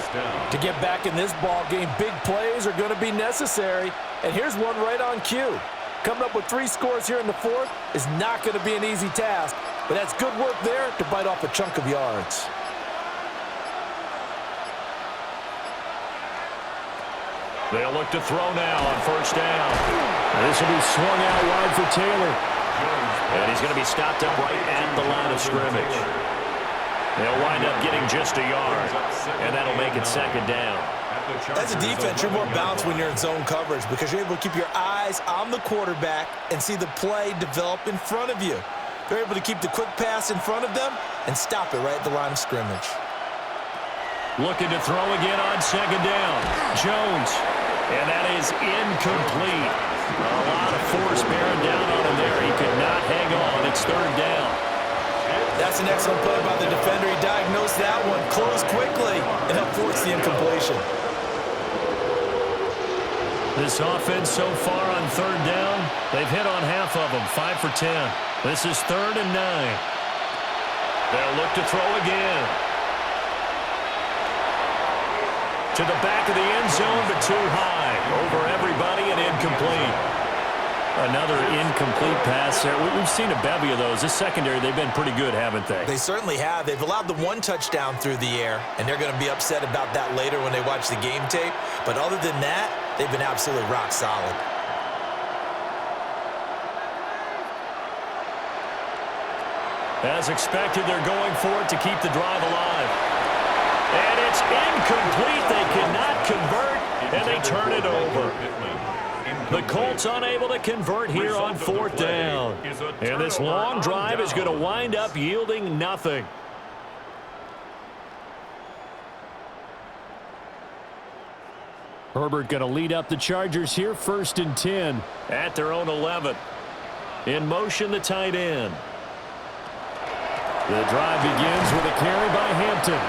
To get back in this ball game, big plays are going to be necessary. And here's one right on cue. Coming up with 3 scores here in the fourth is not going to be an easy task, but that's good work there to bite off a chunk of yards. They'll look to throw now on first down. This will be swung out wide for Taylor. And he's going to be stopped up right at the line of scrimmage. They'll wind up getting just a yard, and that'll make it second down. As a defense, you're more balanced when you're in zone coverage because you're able to keep your eyes on the quarterback and see the play develop in front of you. They're able to keep the quick pass in front of them and stop it right at the line of scrimmage. Looking to throw again on second down. Jones, and that is incomplete. A lot of force bearing down on him there. He could not hang on. It's third down. That's an excellent play by the defender. He diagnosed that one, closed quickly, and helped force the incompletion. This offense so far on third down, they've hit on half of them, 5 for 10. This is 3rd and 9. They'll look to throw again. To the back of the end zone, but too high. Over everybody and incomplete. Another incomplete pass there. We've seen a bevy of those. This secondary, they've been pretty good, haven't they? They certainly have. They've allowed the one touchdown through the air, and they're going to be upset about that later when they watch the game tape. But other than that, they've been absolutely rock solid. As expected, they're going for it to keep the drive alive. And it's incomplete. They cannot convert, and they turn it over. The Colts unable to convert here on 4th down. And this long drive is going to wind up yielding nothing. Herbert going to lead up the Chargers here, 1st and 10. At their own 11. In motion, the tight end. The drive begins with a carry by Hampton.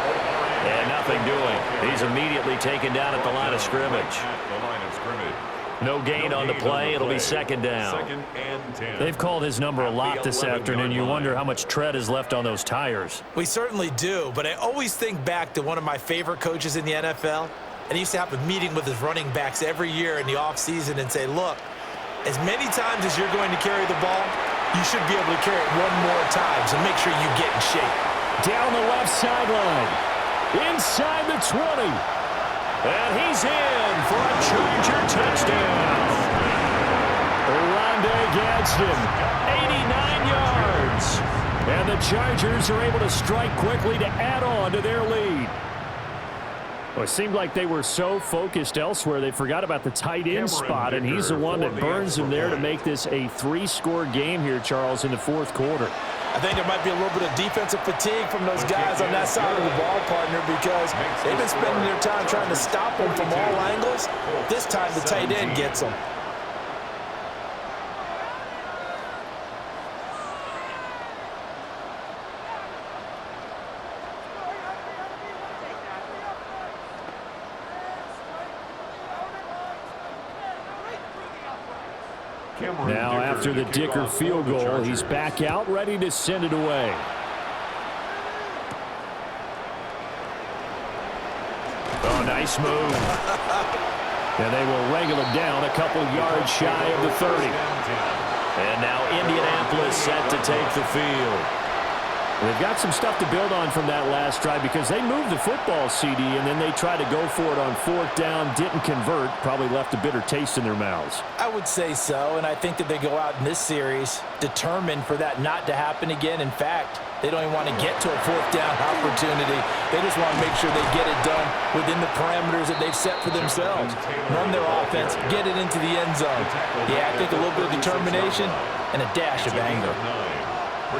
And nothing doing. He's immediately taken down at the line of scrimmage. No gain on the play. It'll be second down. They've called his number a lot this afternoon. You wonder how much tread is left on those tires. We certainly do, but I always think back to one of my favorite coaches in the NFL, and he used to have a meeting with his running backs every year in the offseason and say, look, as many times as you're going to carry the ball, you should be able to carry it one more time, so make sure you get in shape. Down the left sideline. Inside the 20. And he's in for a Charger touchdown. Rondé Gadsden, 89 yards. And the Chargers are able to strike quickly to add on to their lead. Well, it seemed like they were so focused elsewhere, they forgot about the tight end spot, and he's the one that burns them there to make this a 3-score game here, Charles, in the 4th quarter. I think there might be a little bit of defensive fatigue from those guys on that side of the ball, partner, because they've been spending their time trying to stop them from all angles. This time the tight end gets them. Now, after the Dicker field goal, he's back out, ready to send it away. Oh, nice move. And they will wrangle him down a couple yards shy of the 30. And now Indianapolis set to take the field. They've got some stuff to build on from that last drive because they moved the football, CD, and then they tried to go for it on 4th down, didn't convert, probably left a bitter taste in their mouths. I would say so, and I think that they go out in this series determined for that not to happen again. In fact, they don't even want to get to a 4th down opportunity. They just want to make sure they get it done within the parameters that they've set for themselves. Run their offense, get it into the end zone. Yeah, I think a little bit of determination and a dash of anger.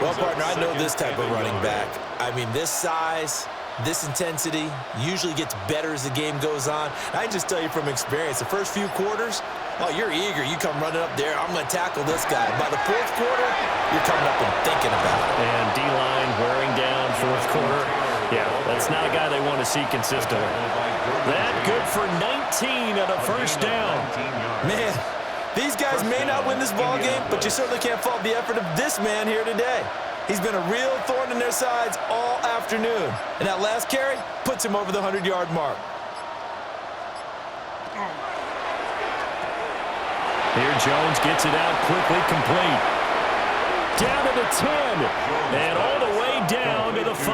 Well, partner, I know this type of running back. I mean, this size, this intensity usually gets better as the game goes on. I can just tell you from experience, the first few quarters, oh, you're eager. You come running up there, I'm going to tackle this guy. By the 4th quarter, you're coming up and thinking about it. And D-line wearing down 4th quarter. Yeah, that's not a guy they want to see consistently. That good for 19 at a first down. Man, these guys may not win this ball game, but you certainly can't fault the effort of this man here today. He's been a real thorn in their sides all afternoon. And that last carry puts him over the 100-yard mark. Here Jones gets it out quickly, complete. Down to the 10. And all the way down to the 5.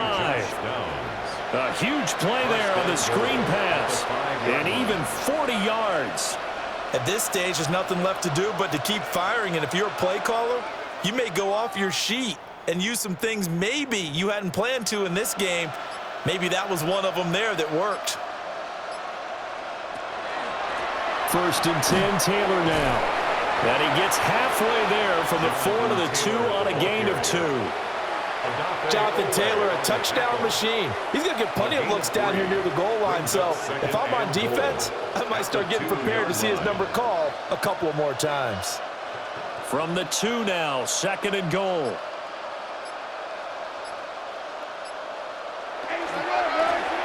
A huge play there on the screen pass. And even 40 yards. At this stage, there's nothing left to do but to keep firing. And if you're a play caller, you may go off your sheet and use some things maybe you hadn't planned to in this game. Maybe that was one of them there that worked. 1st and 10, Taylor now. And he gets halfway there from the 4 to the 2 on a gain of 2. Jonathan Taylor, a touchdown machine. He's going to get plenty of looks down here near the goal line. So if I'm on defense, I might start getting prepared to see his number called a couple of more times. From the 2 now, 2nd and goal.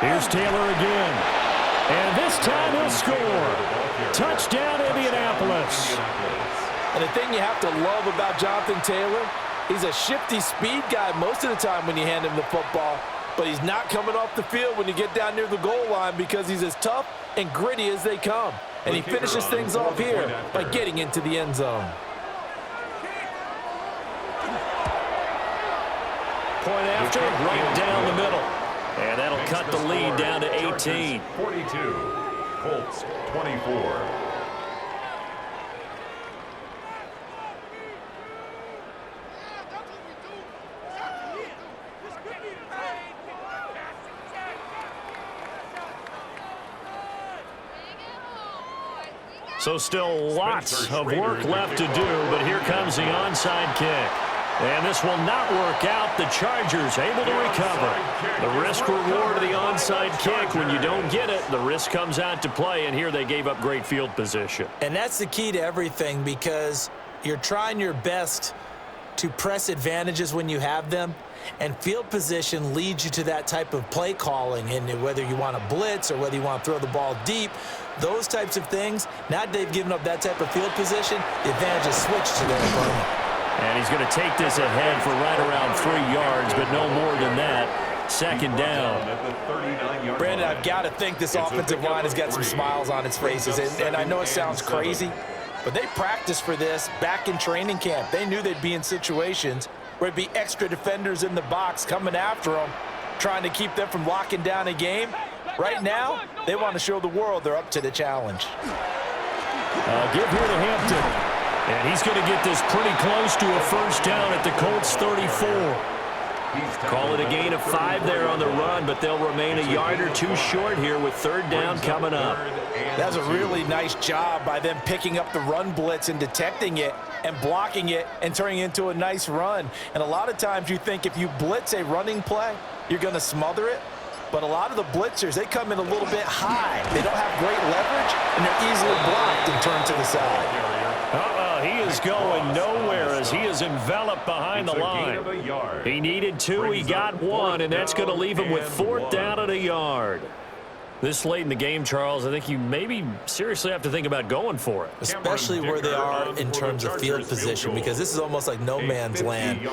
Here's Taylor again. And this time he'll score. Touchdown, Indianapolis. And the thing you have to love about Jonathan Taylor, he's a shifty speed guy most of the time when you hand him the football, but he's not coming off the field when you get down near the goal line because he's as tough and gritty as they come. And he finishes things off here by getting into the end zone. Point after, right down the middle. And that'll cut the lead down to 18. 42, Colts 24. So still lots of work left to do, but here comes the onside kick. And this will not work out. The Chargers able to recover. The risk-reward of the onside kick, when you don't get it, the risk comes out to play, and here they gave up great field position. And that's the key to everything, because you're trying your best to press advantages when you have them, and field position leads you to that type of play calling. And whether you want to blitz or whether you want to throw the ball deep, those types of things, now they've given up that type of field position, the advantage is switched to their opponent. And he's going to take this ahead for right around 3 yards, but no more than that. 2nd down. Brandon, I've got to think this offensive line has got some smiles on its faces. And I know it sounds crazy, but they practiced for this back in training camp. They knew they'd be in situations where it'd be extra defenders in the box coming after them, trying to keep them from locking down a game. Right now, they want to show the world they're up to the challenge. Give here to Hampton. And he's going to get this pretty close to a 1st down at the Colts 34. Call it a gain of 5 there on the run, but they'll remain a yard or 2 short here with 3rd down coming up. That's a really nice job by them picking up the run blitz and detecting it and blocking it and turning it into a nice run. And a lot of times you think if you blitz a running play, you're going to smother it. But a lot of the blitzers, they come in a little bit high. They don't have great leverage, and they're easily blocked and turned to the side. He is going nowhere as he is enveloped behind the line. He needed 2, he got 1, and that's going to leave him with 4th down at a yard. This late in the game, Charles, I think you maybe seriously have to think about going for it. Especially where they are in terms of field position, because this is almost like no man's land.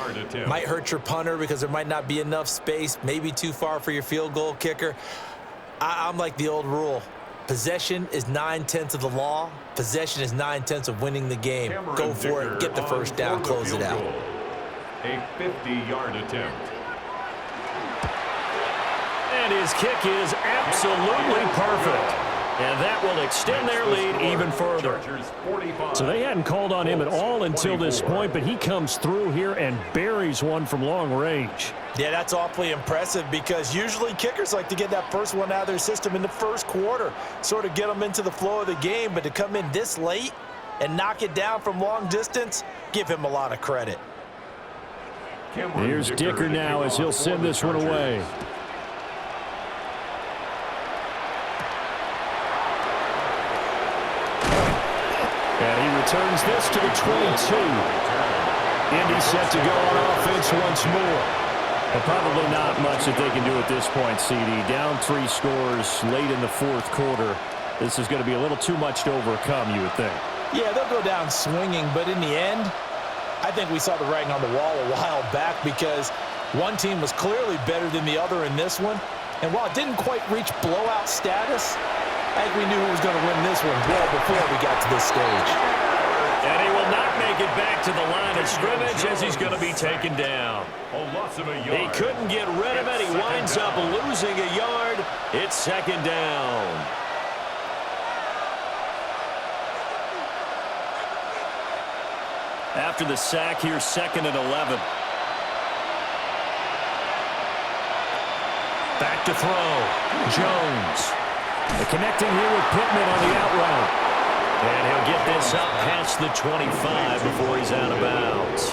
Might hurt your punter because there might not be enough space, maybe too far for your field goal kicker. I'm like the old rule. Possession is 9/10 of the law. Possession is 9/10 of winning the game. Go for it. Get the 1st down. Close it out. A 50-yard attempt. And his kick is absolutely perfect. And that will extend their lead even further. So they hadn't called on him at all until this point, but he comes through here and buries one from long range. Yeah, that's awfully impressive because usually kickers like to get that first one out of their system in the 1st quarter, sort of get them into the flow of the game. But to come in this late and knock it down from long distance, give him a lot of credit. Here's Dicker now as he'll send this one away. And he returns this to the 22. Indy set to go on offense once more. But probably not much that they can do at this point, CD. Down 3 scores late in the 4th quarter. This is going to be a little too much to overcome, you would think. Yeah, they'll go down swinging, but in the end, I think we saw the writing on the wall a while back because one team was clearly better than the other in this one. And while it didn't quite reach blowout status, I think we knew who was going to win this one well before we got to this stage. And he will not make it back to the line of scrimmage as he's going to be taken down. He couldn't get rid of it. He winds up losing a yard. It's 2nd down. After the sack, here's 2nd and 11. back to throw. Jones. Connecting here with Pittman on the out route. And he'll get this up past the 25 before he's out of bounds.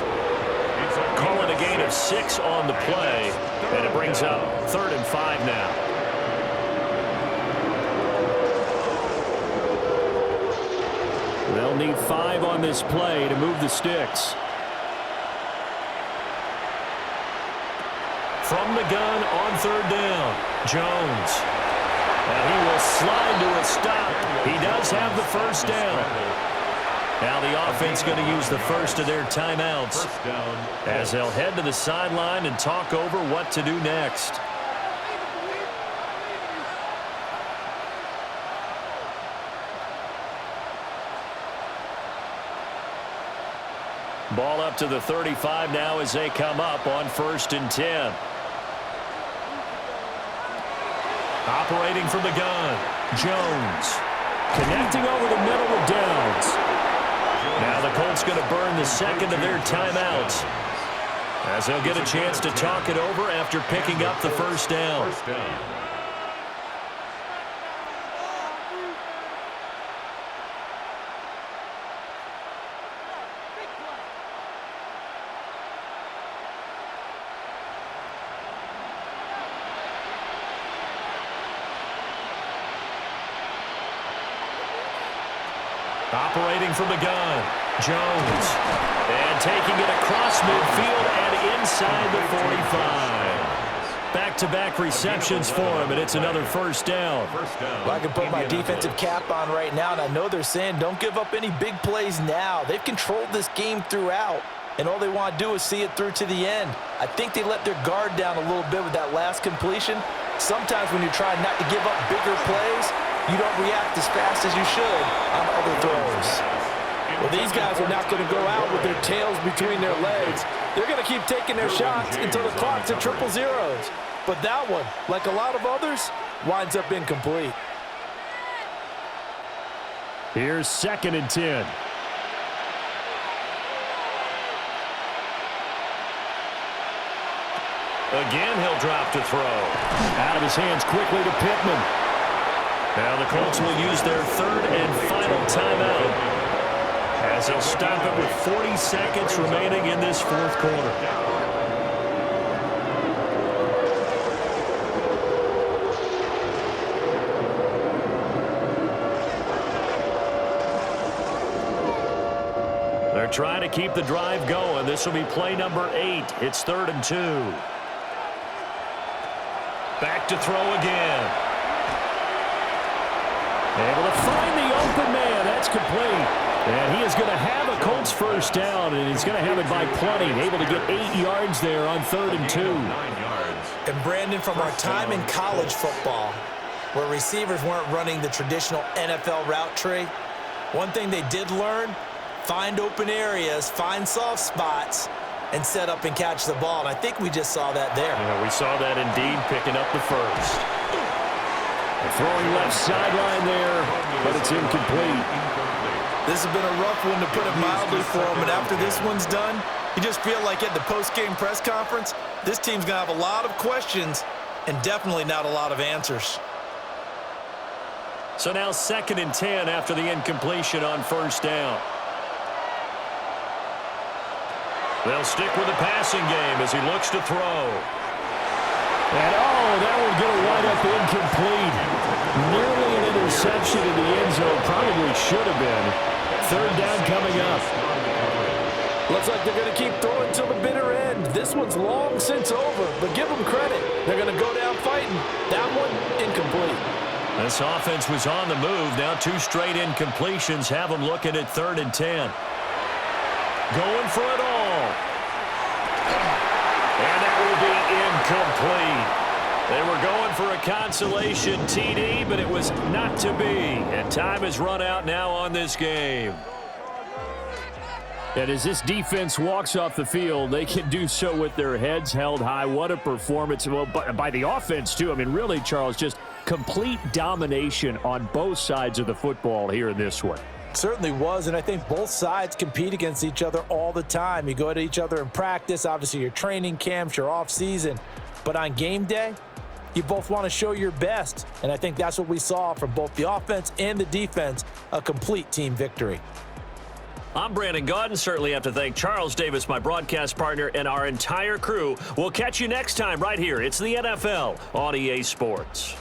Call it a gain of 6 on the play, and it brings up 3rd and 5 now. They'll need 5 on this play to move the sticks. From the gun on 3rd down, Jones. Now he will slide to a stop. He does have the first down. Now the offense going to use the first of their timeouts as they'll head to the sideline and talk over what to do next. Ball up to the 35 now as they come up on 1st and 10. Operating from the gun, Jones. Connecting over the middle with Downs. Now the Colts going to burn the second of their timeouts as they'll get a chance to talk it over after picking up the first down. Operating from the gun, Jones. And taking it across midfield and inside the 45. Back-to-back receptions for him, and it's another first down. Well, I can put my defensive cap on right now, and I know they're saying don't give up any big plays now. They've controlled this game throughout, and all they want to do is see it through to the end. I think they let their guard down a little bit with that last completion. Sometimes when you're trying not to give up bigger plays, you don't react as fast as you should on other throws. Well, these guys are not going to go out with their tails between their legs. They're going to keep taking their shots until the clock's at 0-0. But that one, like a lot of others, winds up incomplete. Here's 2nd and 10. Again, he'll drop to throw. Out of his hands quickly to Pittman. Now the Colts will use their 3rd and final timeout as they'll stop it with 40 seconds remaining in this 4th quarter. They're trying to keep the drive going. This will be play number 8. It's 3rd and 2. Back to throw again. Able to find the open man. That's complete. And he is going to have a Colts first down, and he's going to have it by plenty. Able to get 8 yards there on 3rd and 2. 9 yards. And Brandon, from our time in college football, where receivers weren't running the traditional NFL route tree, one thing they did learn, find open areas, find soft spots, and set up and catch the ball. And I think we just saw that there. Yeah, we saw that indeed, picking up the first. Throwing left sideline there, but it's incomplete. This has been a rough one, to put it mildly, for him. And after this one's done, you just feel like at the post-game press conference, this team's going to have a lot of questions and definitely not a lot of answers. So now 2nd and 10 after the incompletion on 1st down. They'll stick with the passing game as he looks to throw. And that will get a wind up incomplete. Nearly an interception in the end zone. Probably should have been. 3rd down coming up. Looks like they're going to keep throwing till the bitter end. This one's long since over, but give them credit. They're going to go down fighting. That one, incomplete. This offense was on the move. Now 2 straight incompletions have them looking at 3rd and 10. Going for it all. And that will be incomplete. They were going for a consolation TD, but it was not to be. And time has run out now on this game. And as this defense walks off the field, they can do so with their heads held high. What a performance by the offense, too. I mean, really, Charles, just complete domination on both sides of the football here in this one. Certainly was, and I think both sides compete against each other all the time. You go at each other in practice, obviously your training camps, your off season. But on game day, you both want to show your best. And I think that's what we saw from both the offense and the defense, a complete team victory. I'm Brandon Gaudin. Certainly have to thank Charles Davis, my broadcast partner, and our entire crew. We'll catch you next time right here. It's the NFL on EA Sports.